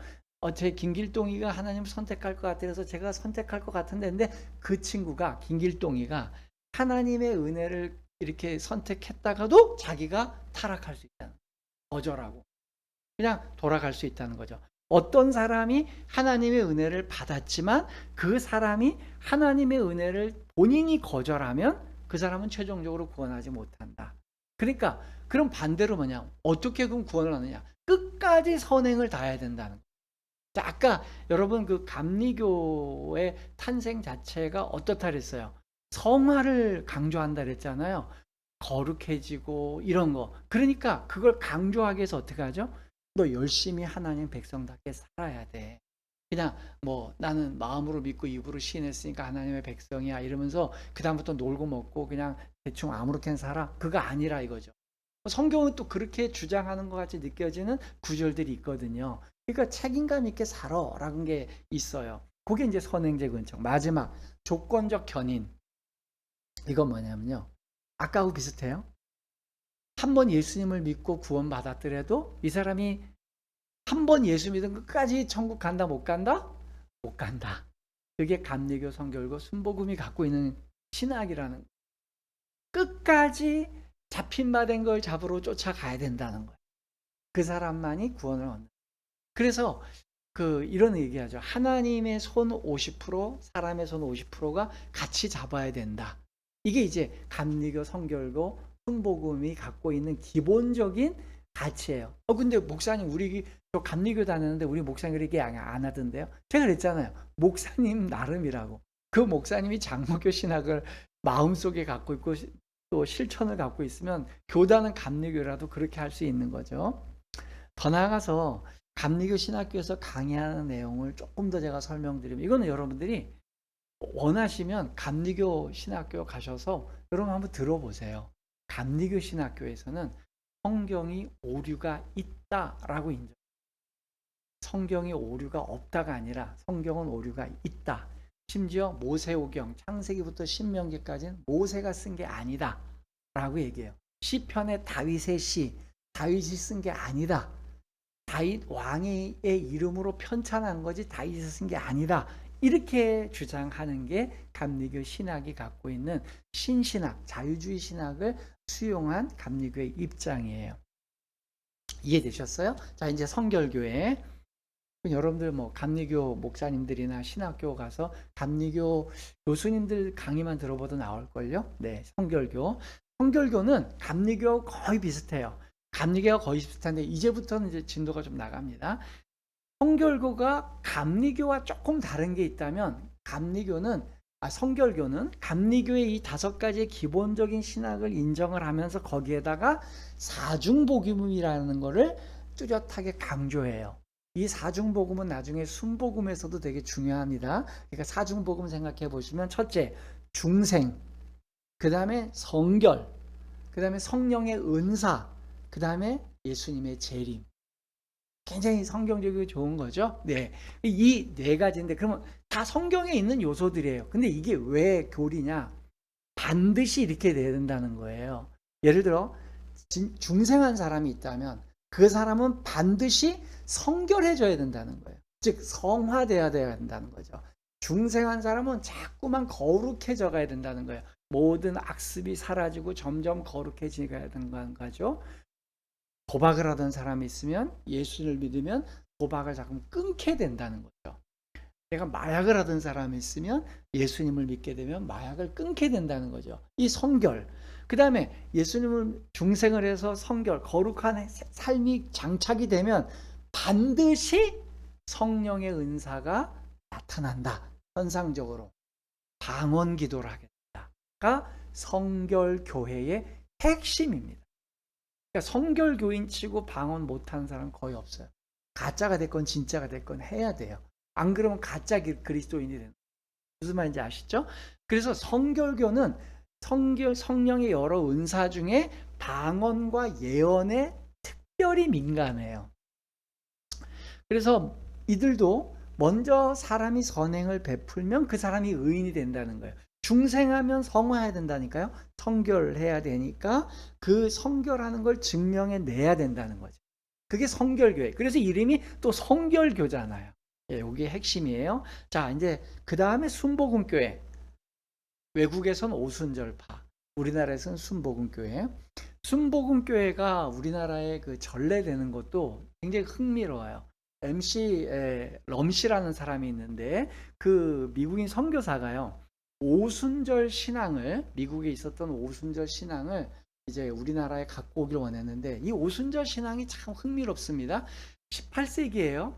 제 김길동이가 하나님을 선택할 것 같아서 제가 선택할 것 같은데, 근데 그 친구가, 김길동이가 하나님의 은혜를 이렇게 선택했다가도 자기가 타락할 수 있다는 거예요. 거절하고 그냥 돌아갈 수 있다는 거죠. 어떤 사람이 하나님의 은혜를 받았지만 그 사람이 하나님의 은혜를 본인이 거절하면 그 사람은 최종적으로 구원하지 못한다. 그러니까 그럼 반대로 뭐냐? 어떻게 그럼 구원을 하느냐? 끝까지 선행을 다해야 된다는 거예요. 자, 아까 여러분 그 감리교의 탄생 자체가 어떻다 그랬어요? 성화를 강조한다 그랬잖아요. 거룩해지고 이런 거. 그러니까 그걸 강조하기 위해서 어떻게 하죠? 너 열심히 하나님 백성답게 살아야 돼. 그냥 뭐 나는 마음으로 믿고 입으로 시인했으니까 하나님의 백성이야 이러면서 그다음부터 놀고 먹고 그냥 대충 아무렇게나 살아. 그거 아니라 이거죠. 성경은 또 그렇게 주장하는 것 같이 느껴지는 구절들이 있거든요. 그러니까 책임감 있게 살아라는 게 있어요. 그게 이제 선행적 은총. 마지막 조건적 견인. 이건 뭐냐면요. 아까하고 비슷해요. 한 번 예수님을 믿고 구원받았더라도 이 사람이 한 번 예수 믿은 끝까지 천국 간다 못 간다? 못 간다. 그게 감리교, 성결교, 순복음이 갖고 있는 신학이라는, 끝까지 잡힌 바 된 걸 잡으러 쫓아가야 된다는 거예요. 그 사람만이 구원을 얻는. 그래서 이런 얘기하죠. 하나님의 손 50%, 사람의 손 50%가 같이 잡아야 된다. 이게 이제 감리교, 성결교, 순복음이 갖고 있는 기본적인 가치예요. 근데 목사님 우리 저 감리교 다녔는데 우리 목사님 그렇게 안 하던데요? 제가 그랬잖아요. 목사님 나름이라고. 그 목사님이 장로교 신학을 마음속에 갖고 있고 또 실천을 갖고 있으면 교단은 감리교라도 그렇게 할 수 있는 거죠. 더 나아가서 감리교 신학교에서 강의하는 내용을 조금 더 제가 설명드리면, 이거는 여러분들이 원하시면 감리교 신학교 가셔서 여러분 한번 들어보세요. 감리교 신학교에서는 성경이 오류가 있다라고 인정. 성경이 오류가 없다가 아니라 성경은 오류가 있다. 심지어 모세오경, 창세기부터 신명기까지는 모세가 쓴 게 아니다 라고 얘기해요. 시편의 다윗의 시, 다윗이 쓴 게 아니다. 다윗 왕의 이름으로 편찬한 거지 다윗이 쓴 게 아니다. 이렇게 주장하는 게 감리교 신학이 갖고 있는 신신학, 자유주의 신학을 수용한 감리교의 입장이에요. 이해되셨어요? 자, 이제 성결교회. 여러분들 뭐 감리교 목사님들이나 신학교 가서 감리교 교수님들 강의만 들어봐도 나올걸요? 네, 성결교. 성결교는 감리교하고 거의 비슷해요. 감리교가 거의 비슷한데 이제부터는 이제 진도가 좀 나갑니다. 성결교가 감리교와 조금 다른 게 있다면 성결교는 감리교의 이 5가지의 기본적인 신학을 인정을 하면서 거기에다가 사중복음이라는 거를 뚜렷하게 강조해요. 이 사중복음은 나중에 순복음에서도 되게 중요합니다. 그러니까 사중복음 생각해 보시면 첫째, 중생, 그 다음에 성결, 그 다음에 성령의 은사, 그 다음에 예수님의 재림. 굉장히 성경적이고 좋은 거죠. 네, 이 4가지인데 그러면 다 성경에 있는 요소들이에요. 근데 이게 왜 교리냐? 반드시 이렇게 돼야 된다는 거예요. 예를 들어 중생한 사람이 있다면 그 사람은 반드시 성결해져야 된다는 거예요. 즉 성화돼야 된다는 거죠. 중생한 사람은 자꾸만 거룩해져 가야 된다는 거예요. 모든 악습이 사라지고 점점 거룩해지게 되는 거죠. 도박을 하던 사람이 있으면 예수를 믿으면 도박을 자꾸 끊게 된다는 거죠. 내가 마약을 하던 사람이 있으면 예수님을 믿게 되면 마약을 끊게 된다는 거죠. 이 성결. 그 다음에 예수님을 중생을 해서 성결, 거룩한 삶이 장착이 되면 반드시 성령의 은사가 나타난다. 현상적으로. 방언 기도를 하게 된다가 성결교회의 핵심입니다. 그러니까 성결교인 치고 방언 못하는 사람 거의 없어요. 가짜가 됐건 진짜가 됐건 해야 돼요. 안 그러면 가짜 그리스도인이 되는 거예요. 무슨 말인지 아시죠? 그래서 성결교는 성령의 여러 은사 중에 방언과 예언에 특별히 민감해요. 그래서 이들도 먼저 사람이 선행을 베풀면 그 사람이 의인이 된다는 거예요. 중생하면 성화해야 된다니까요. 성결해야 되니까 그 성결하는 걸 증명해 내야 된다는 거죠. 그게 성결교회. 그래서 이름이 또 성결교잖아요. 예, 이게 핵심이에요. 자, 이제 그 다음에 순복음교회. 외국에선 오순절파, 우리나라에서는 순복음교회. 순복음교회가 우리나라에 그 전래되는 것도 굉장히 흥미로워요. MC 럼씨라는 사람이 있는데 그 미국인 선교사가요. 오순절 신앙을 미국에 있었던 오순절 신앙을 이제 우리나라에 갖고 오길 원했는데 이 오순절 신앙이 참 흥미롭습니다. 18세기에요.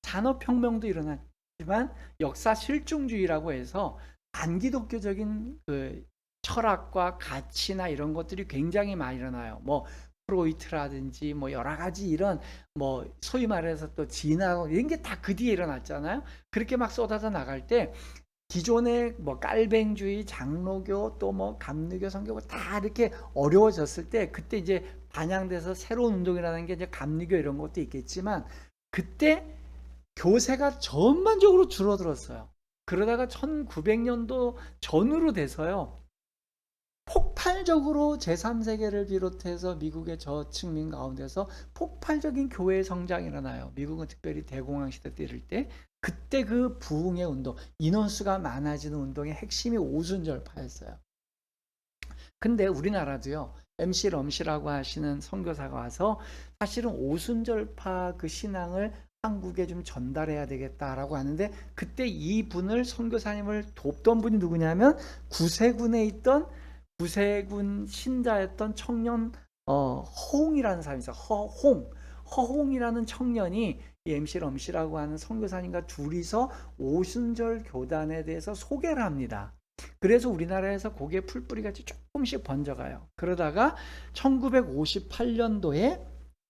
산업혁명도 일어났지만 역사 실증주의라고 해서 반기독교적인 그 철학과 가치나 이런 것들이 굉장히 많이 일어나요. 뭐 프로이트라든지 뭐 여러 가지 이런 뭐 소위 말해서 또 진화 이런 게 다 그 뒤에 일어났잖아요. 그렇게 막 쏟아져 나갈 때 기존의 뭐 깔뱅주의, 장로교 또 뭐 감리교, 선교가 다 이렇게 어려워졌을 때 그때 이제 반영돼서 새로운 운동이라는 게 이제 감리교 이런 것도 있겠지만 그때 교세가 전반적으로 줄어들었어요. 그러다가 1900년도 전후로 돼서요. 폭발적으로 제3세계를 비롯해서 미국의 저층민 가운데서 폭발적인 교회의 성장이 일어나요. 미국은 특별히 대공황 시대 때 이럴 때 그때 그 부흥의 운동, 인원수가 많아지는 운동의 핵심이 오순절파였어요. 근데 우리나라도요. MC 럼씨라고 하시는 선교사가 와서 사실은 오순절파 그 신앙을 한국에 좀 전달해야 되겠다라고 하는데 그때 이분을 선교사님을 돕던 분이 누구냐면 구세군에 있던 구세군 신자였던 청년 허홍이라는 사람이 있어요. 허홍이라는 청년이 이 MC 럼씨라고 하는 선교사님과 둘이서 오순절 교단에 대해서 소개를 합니다. 그래서 우리나라에서 그게 풀뿌리같이 조금씩 번져가요. 그러다가 1958년도에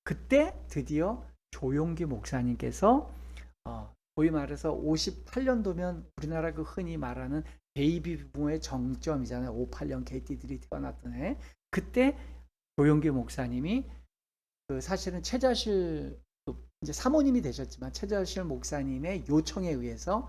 그때 드디어 조용기 목사님께서 소위 말해서 58년도면 우리나라 그 흔히 말하는 베이비 붐의 정점이잖아요. 58년 개띠들이 태어났던 해. 그때 조용기 목사님이 그 사실은 최자실 이제 사모님이 되셨지만 최자실 목사님의 요청에 의해서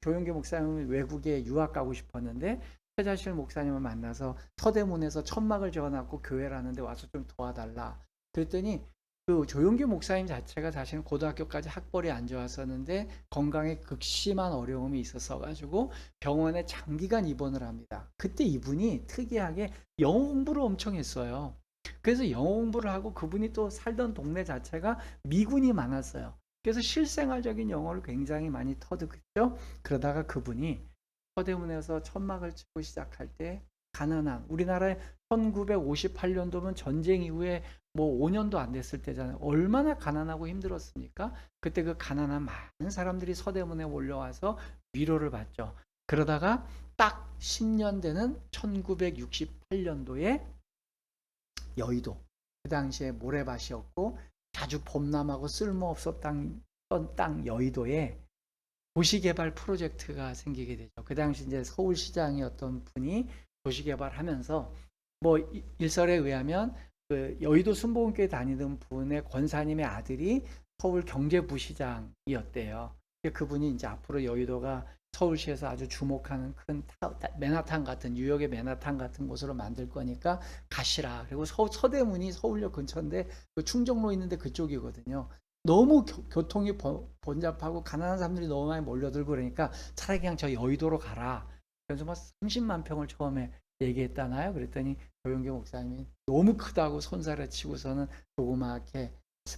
조용기 목사님은 외국에 유학 가고 싶었는데 최자실 목사님을 만나서 서대문에서 천막을 지어놨고 교회를 하는데 와서 좀 도와달라. 그랬더니 그 조용기 목사님 자체가 사실은 고등학교까지 학벌이 안 좋았었는데 건강에 극심한 어려움이 있었어 가지고 병원에 장기간 입원을 합니다. 그때 이분이 특이하게 영어 공부를 엄청 했어요. 그래서 영어 공부를 하고 그분이 또 살던 동네 자체가 미군이 많았어요. 그래서 실생활적인 영어를 굉장히 많이 터득했죠. 그러다가 그분이 서대문에서 천막을 치고 시작할 때 가난한 우리나라에 1958년도면 전쟁 이후에 뭐 5년도 안 됐을 때잖아요. 얼마나 가난하고 힘들었습니까? 그때 그 가난한 많은 사람들이 서대문에 몰려와서 위로를 받죠. 그러다가 딱 10년 되는 1968년도에 여의도 그 당시에 모래밭이었고 자주 범람하고 쓸모없었던 땅 여의도에 도시개발 프로젝트가 생기게 되죠. 그 당시 이제 서울시장이었던 분이 도시개발하면서 뭐 일설에 의하면 그 여의도 순복음교회 다니던 분의 권사님의 아들이 서울 경제부시장이었대요. 그분이 이제 앞으로 여의도가 서울시에서 아주 주목하는 큰 맨하탄 같은 뉴욕의 맨하탄 같은 곳으로 만들 거니까 가시라. 그리고 서대문이 서울역 근처인데 그 충정로 있는데 그쪽이거든요. 너무 교통이 번잡하고 가난한 사람들이 너무 많이 몰려들고 그러니까 차라리 그냥 저 여의도로 가라. 그래서 막 30만 평을 처음에 얘기했잖아요. 그랬더니 조용기 목사님이 너무 크다고 손살에 치고서는 조그맣게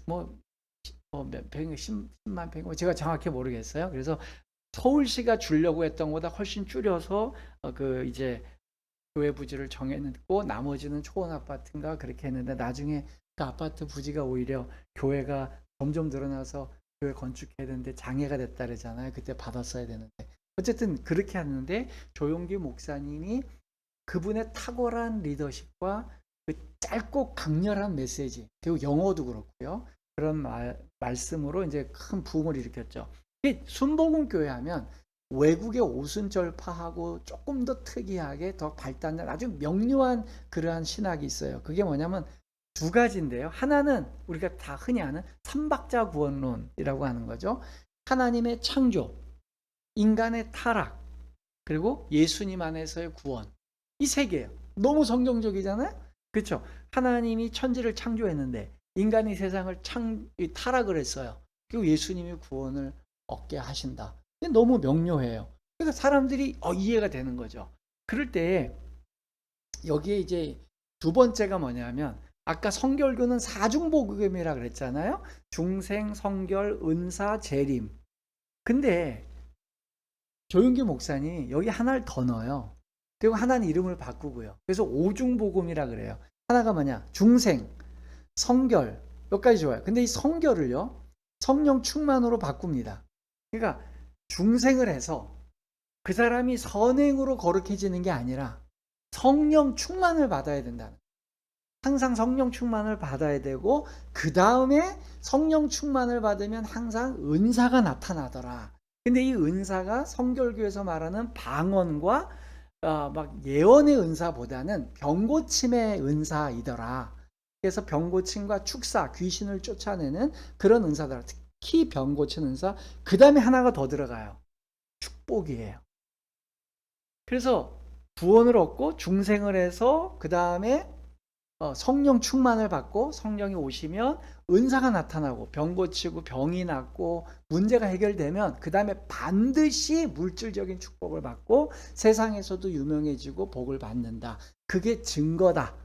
몇 평이 10만 평 제가 정확히 모르겠어요. 그래서 서울시가 주려고 했던 것보다 훨씬 줄여서 그 이제 교회 부지를 정해놓고 나머지는 초원 아파트인가 그렇게 했는데 나중에 그 아파트 부지가 오히려 교회가 점점 늘어나서 교회 건축해야 되는데 장애가 됐다 그러잖아요. 그때 받았어야 되는데 어쨌든 그렇게 하는데 조용기 목사님이 그분의 탁월한 리더십과 그 짧고 강렬한 메시지 그리고 영어도 그렇고요. 그런 말씀으로 이제 큰 부흥을 일으켰죠. 순복음 교회 하면 외국의 오순절파하고 조금 더 특이하게 더 발달된 아주 명료한 그러한 신학이 있어요. 그게 뭐냐면 두 가지인데요. 하나는 우리가 다 흔히 아는 삼박자 구원론이라고 하는 거죠. 하나님의 창조, 인간의 타락, 그리고 예수님 안에서의 구원. 이 세 개예요. 너무 성경적이잖아요. 그렇죠? 하나님이 천지를 창조했는데 인간이 세상을 타락을 했어요. 그리고 예수님이 구원을 얻게 하신다. 너무 명료해요. 그러니까 사람들이 이해가 되는 거죠. 그럴 때 여기에 이제 두 번째가 뭐냐면 아까 성결교는 사중복음이라 그랬잖아요. 중생, 성결, 은사, 재림. 근데 조윤기 목사님 여기 하나를 더 넣어요. 그리고 하나는 이름을 바꾸고요. 그래서 오중복음이라 그래요. 하나가 뭐냐? 중생, 성결 몇 가지 좋아요. 근데 이 성결을요 성령 충만으로 바꿉니다. 그러니까 중생을 해서 그 사람이 선행으로 거룩해지는 게 아니라 성령 충만을 받아야 된다는. 항상 성령 충만을 받아야 되고 그 다음에 성령 충만을 받으면 항상 은사가 나타나더라. 근데 이 은사가 성결교에서 말하는 방언과 막 예언의 은사보다는 병고침의 은사이더라. 그래서 병고침과 축사, 귀신을 쫓아내는 그런 은사더라. 특히 병고침 은사. 그 다음에 하나가 더 들어가요. 축복이에요. 그래서 구원을 얻고 중생을 해서 그 다음에 성령 충만을 받고 성령이 오시면 은사가 나타나고 병 고치고 병이 낫고 문제가 해결되면 그 다음에 반드시 물질적인 축복을 받고 세상에서도 유명해지고 복을 받는다. 그게 증거다.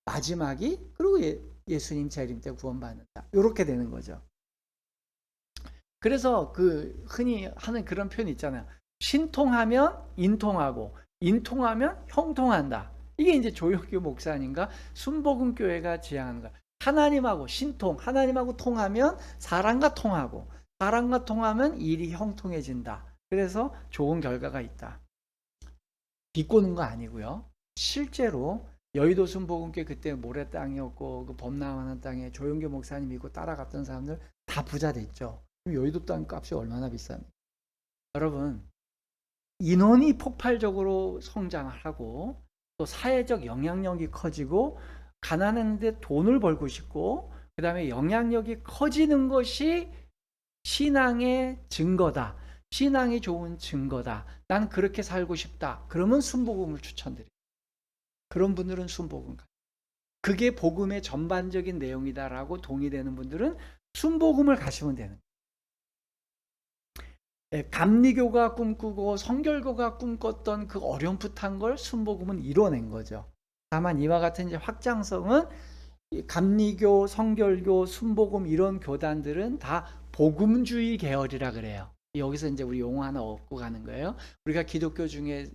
마지막이 그리고 예수님 재림 때 구원받는다. 이렇게 되는 거죠. 그래서 그 흔히 하는 그런 표현 있잖아요. 신통하면 인통하고 인통하면 형통한다. 이게 이제 조영규 목사님과 순복음교회가 지향하는 거야. 하나님하고 신통, 하나님하고 통하면 사람과 통하고 사람과 통하면 일이 형통해진다. 그래서 좋은 결과가 있다. 비꼬는 거 아니고요. 실제로 여의도 순복음교회 그때 모래 땅이었고 그 범람하는 땅에 조영규 목사님 믿고 따라갔던 사람들 다 부자 됐죠. 여의도 땅 값이 얼마나 비쌉니까? 여러분 인원이 폭발적으로 성장하고 또 사회적 영향력이 커지고 가난한데 돈을 벌고 싶고 그 다음에 영향력이 커지는 것이 신앙의 증거다. 신앙이 좋은 증거다. 난 그렇게 살고 싶다. 그러면 순복음을 추천드려요. 그런 분들은 순복음. 그게 복음의 전반적인 내용이다라고 동의되는 분들은 순복음을 가시면 되는 거예요. 감리교가 꿈꾸고 성결교가 꿈꿨던 그 어렴풋한 걸 순복음은 이뤄낸 거죠. 다만 이와 같은 이제 확장성은 감리교, 성결교, 순복음 이런 교단들은 다 복음주의 계열이라 그래요. 여기서 이제 우리 용어 하나 얻고 가는 거예요. 우리가 기독교 중에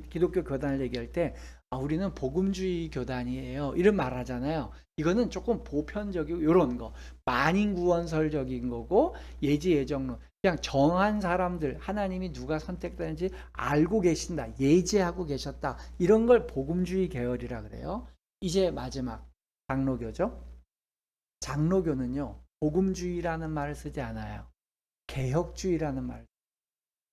기독교 교단을 얘기할 때 우리는 복음주의 교단이에요. 이런 말 하잖아요. 이거는 조금 보편적이고 이런 거 만인구원설적인 거고 예지예정론 그냥 정한 사람들 하나님이 누가 선택되는지 알고 계신다. 예지하고 계셨다. 이런 걸 복음주의 계열이라 그래요. 이제 마지막 장로교죠. 장로교는요. 복음주의라는 말을 쓰지 않아요. 개혁주의라는 말.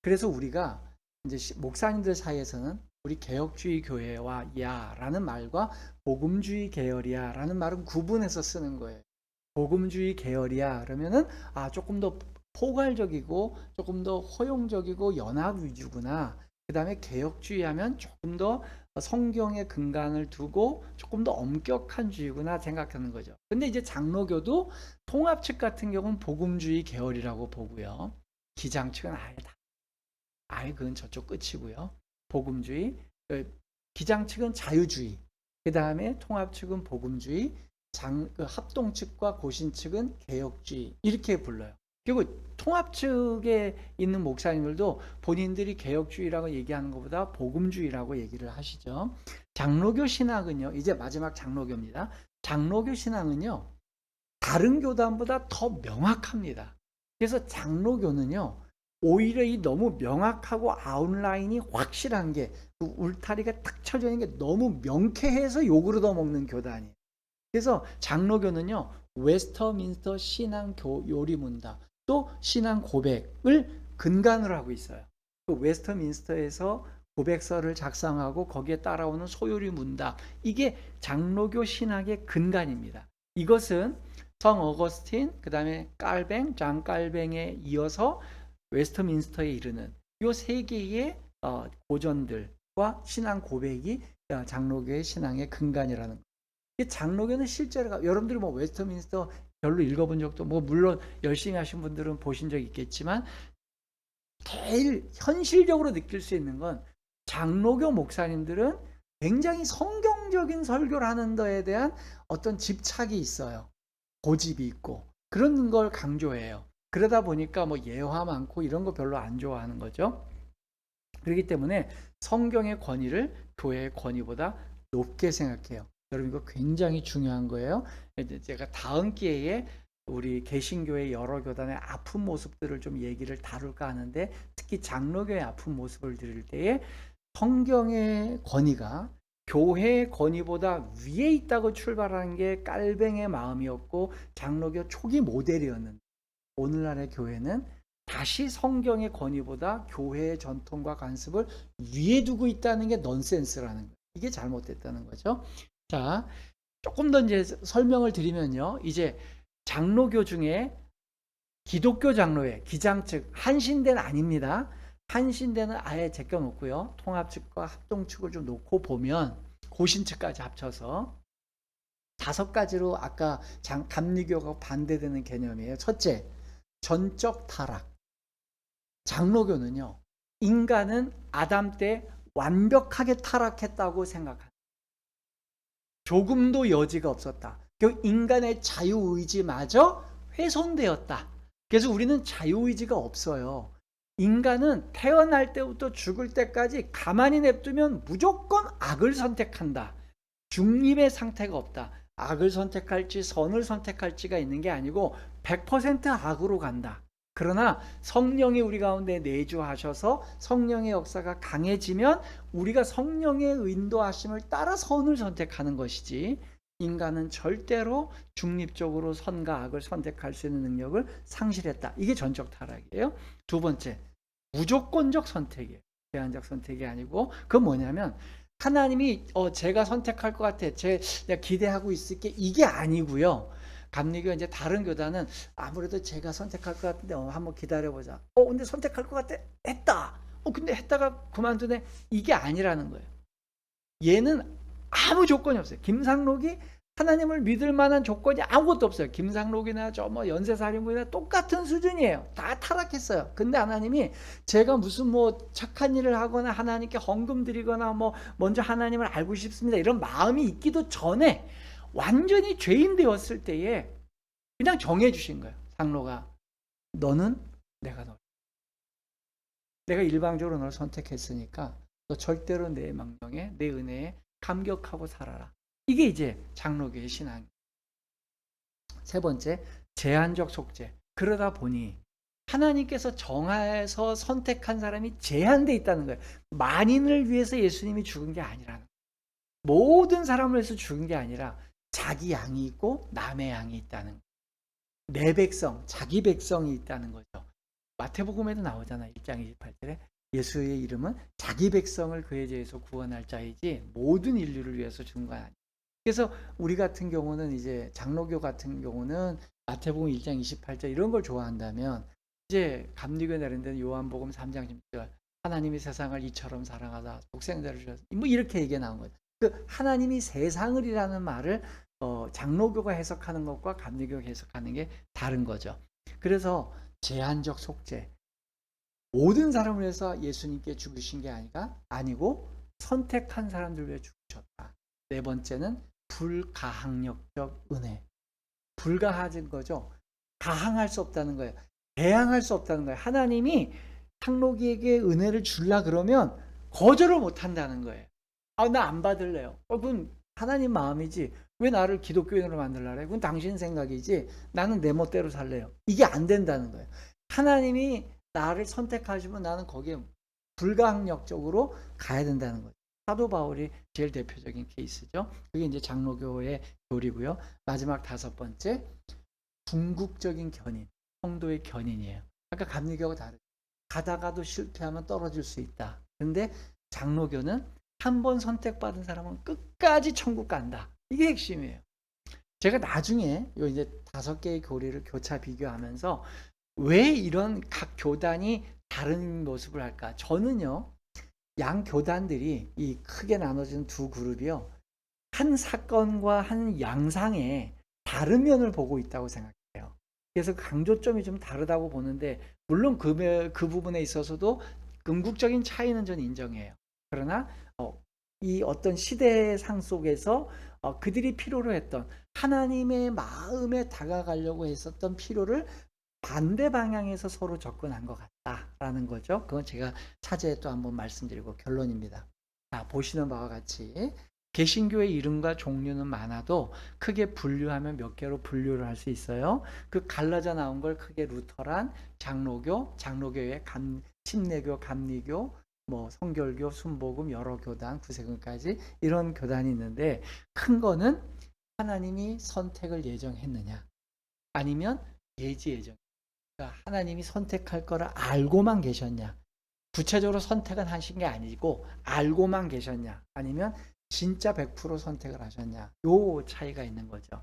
그래서 우리가 이제 목사님들 사이에서는 우리 개혁주의 교회와 야라는 말과 복음주의 계열이야 라는 말은 구분해서 쓰는 거예요. 복음주의 계열이야 그러면은 조금 더 포괄적이고 조금 더 허용적이고 연합 위주구나. 그 다음에 개혁주의 하면 조금 더 성경의 근간을 두고 조금 더 엄격한 주의구나 생각하는 거죠. 근데 이제 장로교도 통합 측 같은 경우는 복음주의 계열이라고 보고요. 기장 측은 아예 그건 저쪽 끝이고요. 복음주의, 기장 측은 자유주의, 그 다음에 통합 측은 복음주의, 합동 측과 고신 측은 개혁주의 이렇게 불러요. 그리고 통합 측에 있는 목사님들도 본인들이 개혁주의라고 얘기하는 것보다 복음주의라고 얘기를 하시죠. 장로교 신학은요, 이제 마지막 장로교입니다. 장로교 신앙은요, 다른 교단보다 더 명확합니다. 그래서 장로교는요, 오히려 이 너무 명확하고 아웃라인이 확실한 게, 그 울타리가 탁 쳐져 있는 게 너무 명쾌해서 욕을 얻어먹는 교단이에요. 그래서 장로교는요, 웨스터민스터 신앙 요리문답, 또 신앙 고백을 근간으로 하고 있어요. 그 웨스트민스터에서 고백서를 작성하고 거기에 따라오는 소요리 문답, 이게 장로교 신학의 근간입니다. 이것은 성 어거스틴, 그 다음에 깔뱅, 장 깔뱅에 이어서 웨스트민스터에 이르는 이 세 개의 고전들과 신앙 고백이 장로교의 신앙의 근간이라는 거예요. 장로교는 실제로 여러분들이 뭐 웨스트민스터 별로 읽어본 적도 뭐 물론 열심히 하신 분들은 보신 적 있겠지만 제일 현실적으로 느낄 수 있는 건 장로교 목사님들은 굉장히 성경적인 설교를 하는 데에 대한 어떤 집착이 있어요. 고집이 있고 그런 걸 강조해요. 그러다 보니까 뭐 예화 많고 이런 거 별로 안 좋아하는 거죠. 그렇기 때문에 성경의 권위를 교회의 권위보다 높게 생각해요. 여러분 이거 굉장히 중요한 거예요. 제가 다음 기회에 우리 개신교의 여러 교단의 아픈 모습들을 좀 얘기를 다룰까 하는데 특히 장로교의 아픈 모습을 들을 때에 성경의 권위가 교회의 권위보다 위에 있다고 출발하는 게 깔뱅의 마음이었고 장로교 초기 모델이었는데 오늘날의 교회는 다시 성경의 권위보다 교회의 전통과 관습을 위에 두고 있다는 게 넌센스라는 거예요. 이게 잘못됐다는 거죠. 자, 조금 더 이제 설명을 드리면요. 이제 장로교 중에 기독교 장로회, 기장 측, 한신대는 아닙니다. 한신대는 아예 제껴놓고요. 통합 측과 합동 측을 좀 놓고 보면 고신 측까지 합쳐서 5가지로 아까 감리교가 반대되는 개념이에요. 첫째, 전적 타락. 장로교는요, 인간은 아담 때 완벽하게 타락했다고 생각합니다. 조금도 여지가 없었다. 결국 인간의 자유의지마저 훼손되었다. 그래서 우리는 자유의지가 없어요. 인간은 태어날 때부터 죽을 때까지 가만히 냅두면 무조건 악을 선택한다. 중립의 상태가 없다. 악을 선택할지 선을 선택할지가 있는 게 아니고 100% 악으로 간다. 그러나 성령이 우리 가운데 내주하셔서 성령의 역사가 강해지면 우리가 성령의 인도하심을 따라 선을 선택하는 것이지 인간은 절대로 중립적으로 선과 악을 선택할 수 있는 능력을 상실했다. 이게 전적 타락이에요. 두 번째, 무조건적 선택이에요. 제한적 선택이 아니고 그건 뭐냐면 하나님이 제가 선택할 것 같아. 내가 기대하고 있을게. 이게 아니고요. 감리교 이제 다른 교단은 아무래도 제가 선택할 것 같은데 한번 기다려보자. 근데 선택할 것 같아. 했다. 근데 했다가 그만두네. 이게 아니라는 거예요. 얘는 아무 조건이 없어요. 김상록이 하나님을 믿을 만한 조건이 아무것도 없어요. 김상록이나 저 뭐 연쇄살인범이나 똑같은 수준이에요. 다 타락했어요. 근데 하나님이 제가 무슨 뭐 착한 일을 하거나 하나님께 헌금 드리거나 뭐 먼저 하나님을 알고 싶습니다. 이런 마음이 있기도 전에 완전히 죄인 되었을 때에 그냥 정해 주신 거예요. 상로가 너는 내가 일방적으로 너를 선택했으니까 너 절대로 내 망령에 내 은혜에 감격하고 살아라. 이게 이제 장로교의 신앙. 세 번째, 제한적 속죄. 그러다 보니 하나님께서 정해서 선택한 사람이 제한돼 있다는 거예요. 만인을 위해서 예수님이 죽은 게 아니라는 거예요. 모든 사람을 위해서 죽은 게 아니라 자기 양이 있고 남의 양이 있다는 거예요. 내 백성, 자기 백성이 있다는 거죠. 마태복음에도 나오잖아요. 1장 28절에 예수의 이름은 자기 백성을 그의 죄에서 구원할 자이지 모든 인류를 위해서 죽은 건 아니에요. 그래서 우리 같은 경우는 이제 장로교 같은 경우는 마태복음 1장 28절 이런 걸 좋아한다면 이제 감리교에 내린 데는 요한복음 3장 10절 하나님이 세상을 이처럼 사랑하다 독생자를 주셔서 뭐 이렇게 얘기가 나온 거죠. 그 하나님이 세상을이라는 말을 장로교가 해석하는 것과 감리교가 해석하는 게 다른 거죠. 그래서 제한적 속죄. 모든 사람을 위해서 예수님께 죽으신 게 아니고 선택한 사람들 위해 죽으셨다. 네 번째는 불가항력적 은혜. 불가하진 거죠. 가항할 수 없다는 거예요. 대항할 수 없다는 거예요. 하나님이 상록이에게 은혜를 주려 그러면 거절을 못 한다는 거예요. 나 안 받을래요. 그건 하나님 마음이지. 왜 나를 기독교인으로 만들라 그래? 그건 당신 생각이지. 나는 내 멋대로 살래요. 이게 안 된다는 거예요. 하나님이 나를 선택하시면 나는 거기에 불가항력적으로 가야 된다는 거죠. 사도 바울이 제일 대표적인 케이스죠. 그게 이제 장로교의 교리고요. 마지막 5번째, 궁극적인 견인, 성도의 견인이에요. 아까 감리교하고 다르죠. 가다가도 실패하면 떨어질 수 있다. 근데 장로교는 한 번 선택받은 사람은 끝까지 천국 간다. 이게 핵심이에요. 제가 나중에 요 이제 5개의 교리를 교차 비교하면서 왜 이런 각 교단이 다른 모습을 할까? 저는요, 양 교단들이 이 크게 나눠진 두 그룹이요, 한 사건과 한 양상에 다른 면을 보고 있다고 생각해요. 그래서 강조점이 좀 다르다고 보는데, 물론 그 부분에 있어서도 궁극적인 차이는 전 인정해요. 그러나 이 어떤 시대상 속에서 그들이 필요로 했던 하나님의 마음에 다가가려고 했었던 필요를 반대 방향에서 서로 접근한 것 같다라는 거죠. 그건 제가 차제에 또 한번 말씀드리고 결론입니다. 자, 보시는 바와 같이 개신교의 이름과 종류는 많아도 크게 분류하면 몇 개로 분류를 할 수 있어요. 그 갈라져 나온 걸 크게 루터란, 장로교, 장로교의 침례교, 감리교, 뭐 성결교, 순복음, 여러 교단, 구세군까지 이런 교단이 있는데, 큰 거는 하나님이 선택을 예정했느냐, 아니면 예지 예정. 그러니까 하나님이 선택할 거를 알고만 계셨냐, 구체적으로 선택은 하신 게 아니고 알고만 계셨냐, 아니면 진짜 100% 선택을 하셨냐, 요 차이가 있는 거죠.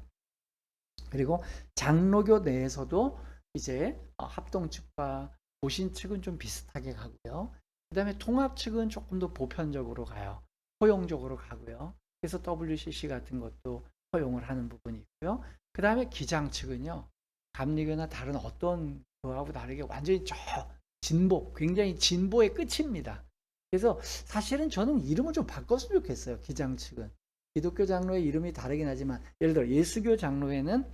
그리고 장로교 내에서도 이제 합동 측과 고신 측은 좀 비슷하게 가고요. 그 다음에 통합 측은 조금 더 보편적으로 가요. 포용적으로 가고요. 그래서 WCC 같은 것도 허용을 하는 부분이 있고요. 그 다음에 기장 측은요, 감리교나 다른 어떤 거하고 다르게 완전히 진보, 굉장히 진보의 끝입니다. 그래서 사실은 저는 이름을 좀 바꿨으면 좋겠어요. 기장 측은. 기독교 장로의 이름이 다르긴 하지만, 예를 들어 예수교 장로회는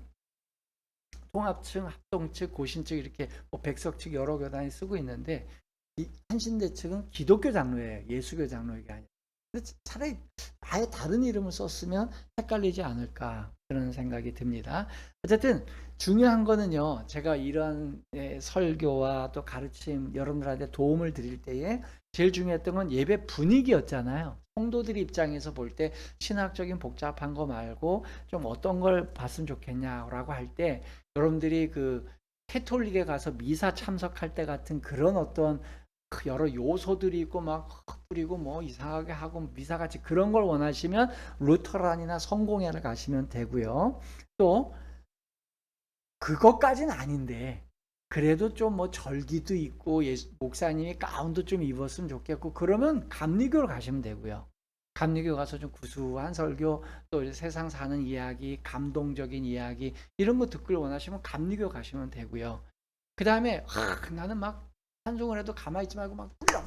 통합측, 합동측, 고신측 이렇게 백석측 여러 교단이 쓰고 있는데, 이 한신대 측은 기독교 장로회예요. 예수교 장로회가 아니라. 차라리 아예 다른 이름을 썼으면 헷갈리지 않을까, 그런 생각이 듭니다. 어쨌든 중요한 거는요, 제가 이런 설교와 또 가르침 여러분들한테 도움을 드릴 때에 제일 중요했던 건 예배 분위기였잖아요. 성도들 입장에서 볼 때 신학적인 복잡한 거 말고 좀 어떤 걸 봤으면 좋겠냐라고 할 때, 여러분들이 그 캐톨릭에 가서 미사 참석할 때 같은 그런 어떤 여러 요소들이 있고 막 뿌리고 뭐 이상하게 하고 미사같이 그런 걸 원하시면 루터란이나 성공회를 가시면 되고요. 또 그것까지는 아닌데 그래도 좀 뭐 절기도 있고 목사님이 가운도 좀 입었으면 좋겠고 그러면 감리교를 가시면 되고요. 감리교 가서 좀 구수한 설교, 또 세상 사는 이야기, 감동적인 이야기 이런 거 듣길 원하시면 감리교 가시면 되고요. 그 다음에 나는 막 찬송을 해도 가만히 있지 말고 막 불러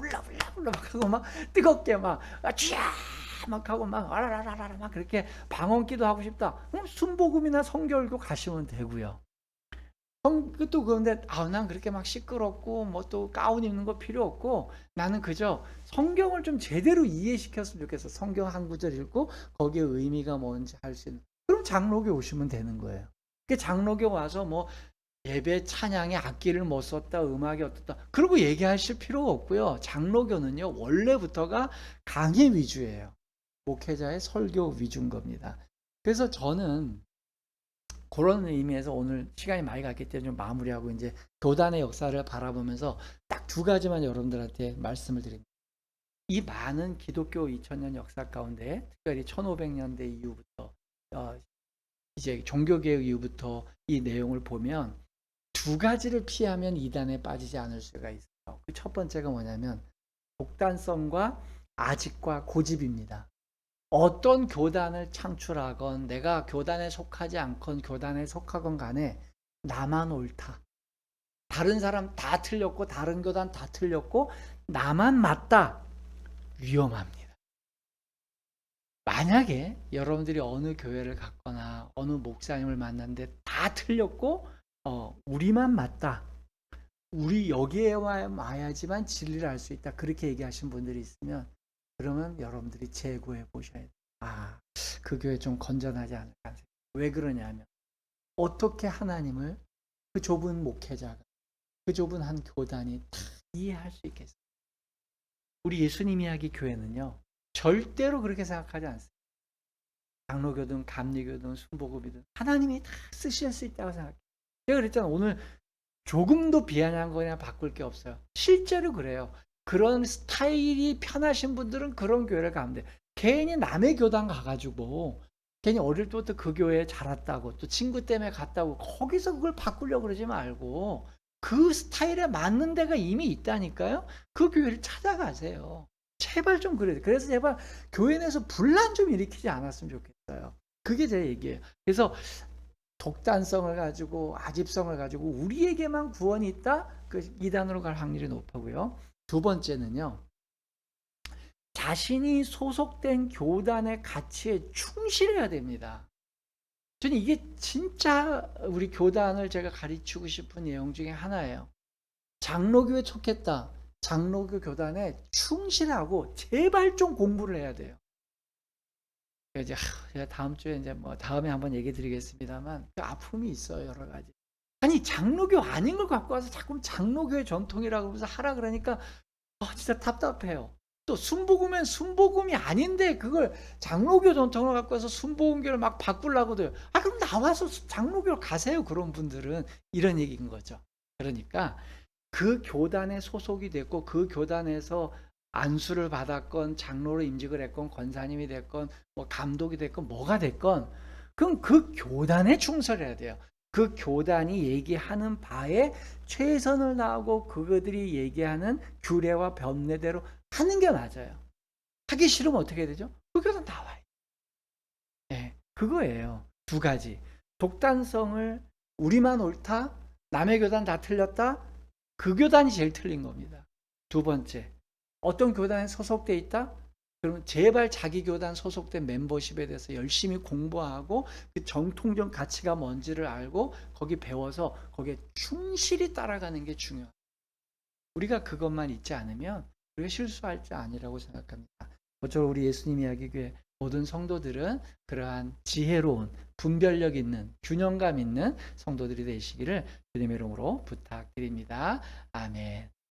막 하고 막 뜨겁게 막 쥐야 막 하고 막 아라라라라 막 그렇게 방언기도 하고 싶다. 순복음이나 성결교 가시면 되고요. 또 그런데 난 그렇게 막 시끄럽고 뭐 또 가운 입는 거 필요 없고 나는 그저 성경을 좀 제대로 이해시켰으면 좋겠어. 성경 한 구절 읽고 거기에 의미가 뭔지 할 수 있는. 그럼 장로교 오시면 되는 거예요. 그 장로교 와서 뭐 예배 찬양에 악기를 못 썼다, 음악이 어떻다, 그러고 얘기하실 필요가 없고요. 장로교는요, 원래부터가 강의 위주예요. 목회자의 설교 위주인 겁니다. 그래서 저는 그런 의미에서 오늘 시간이 많이 갔기 때문에 좀 마무리하고 이제 교단의 역사를 바라보면서 딱 2가지만 여러분들한테 말씀을 드립니다. 이 많은 기독교 2000년 역사 가운데 특별히 1500년대 이후부터 이제 종교개혁 이후부터 이 내용을 보면 2가지를 피하면 이단에 빠지지 않을 수가 있어요. 그 첫 번째가 뭐냐면 독단성과 아집과 고집입니다. 어떤 교단을 창출하건 내가 교단에 속하지 않건 교단에 속하건 간에 나만 옳다. 다른 사람 다 틀렸고 다른 교단 다 틀렸고 나만 맞다. 위험합니다. 만약에 여러분들이 어느 교회를 갔거나 어느 목사님을 만났는데 다 틀렸고 우리만 맞다. 우리 여기에 와야지만 진리를 알 수 있다. 그렇게 얘기하신 분들이 있으면 그러면 여러분들이 재고해 보셔야 돼요. 그 교회 좀 건전하지 않을까. 왜 그러냐면 어떻게 하나님을 그 좁은 목회자가 그 좁은 한 교단이 다 이해할 수 있겠어요. 우리 예수님 이야기 교회는요. 절대로 그렇게 생각하지 않습니다. 장로교든 감리교든 순복음이든 하나님이 다 쓰실 수 있다고 생각해요. 제가 그랬잖아요. 오늘 조금도 비아냥거리나 바꿀 게 없어요. 실제로 그래요. 그런 스타일이 편하신 분들은 그런 교회를 가면 돼요. 괜히 남의 교단 가가지고 괜히 어릴 때부터 그 교회에 자랐다고 또 친구 때문에 갔다고 거기서 그걸 바꾸려고 그러지 말고 그 스타일에 맞는 데가 이미 있다니까요. 그 교회를 찾아가세요. 제발 좀 그래요. 그래서 제발 교회 내에서 분란 좀 일으키지 않았으면 좋겠어요. 그게 제 얘기예요. 그래서 독단성을 가지고 아집성을 가지고 우리에게만 구원이 있다? 그 이단으로 갈 확률이 높고요. 두 번째는요. 자신이 소속된 교단의 가치에 충실해야 됩니다. 저는 이게 진짜 우리 교단을 제가 가르치고 싶은 내용 중에 하나예요. 장로교에 속했다. 장로교 교단에 충실하고 제발 좀 공부를 해야 돼요. 이제 제가 다음 주에 이제 뭐 다음에 한번 얘기 드리겠습니다만 그 아픔이 있어요, 여러 가지. 아니 장로교 아닌 걸 갖고 와서 자꾸 장로교의 전통이라고 하면서 하라 그러니까 진짜 답답해요. 또 순복음은 순복음이 아닌데 그걸 장로교 전통을 갖고 와서 순복음교를 막 바꾸려고 돼요. 그럼 나와서 장로교를 가세요. 그런 분들은 이런 얘기인 거죠. 그러니까 그 교단에 소속이 됐고 그 교단에서 안수를 받았건 장로로 임직을 했건 권사님이 됐건 뭐 감독이 됐건 뭐가 됐건 그럼 그 교단에 충실해야 돼요. 그 교단이 얘기하는 바에 최선을 다하고 그들이 얘기하는 규례와 변례대로 하는 게 맞아요. 하기 싫으면 어떻게 되죠? 그 교단 나와요. 네, 그거예요. 두 가지. 독단성을 우리만 옳다, 남의 교단 다 틀렸다, 그 교단이 제일 틀린 겁니다. 두 번째, 어떤 교단에 소속돼 있다? 그러면 제발 자기 교단 소속된 멤버십에 대해서 열심히 공부하고 그 정통적 가치가 뭔지를 알고 거기 배워서 거기에 충실히 따라가는 게 중요해요. 우리가 그것만 잊지 않으면 우리가 실수할 줄 아니라고 생각합니다. 모쪼록 우리 예수님 이야기 교회 모든 성도들은 그러한 지혜로운 분별력 있는 균형감 있는 성도들이 되시기를 주님의 이름으로 부탁드립니다. 아멘.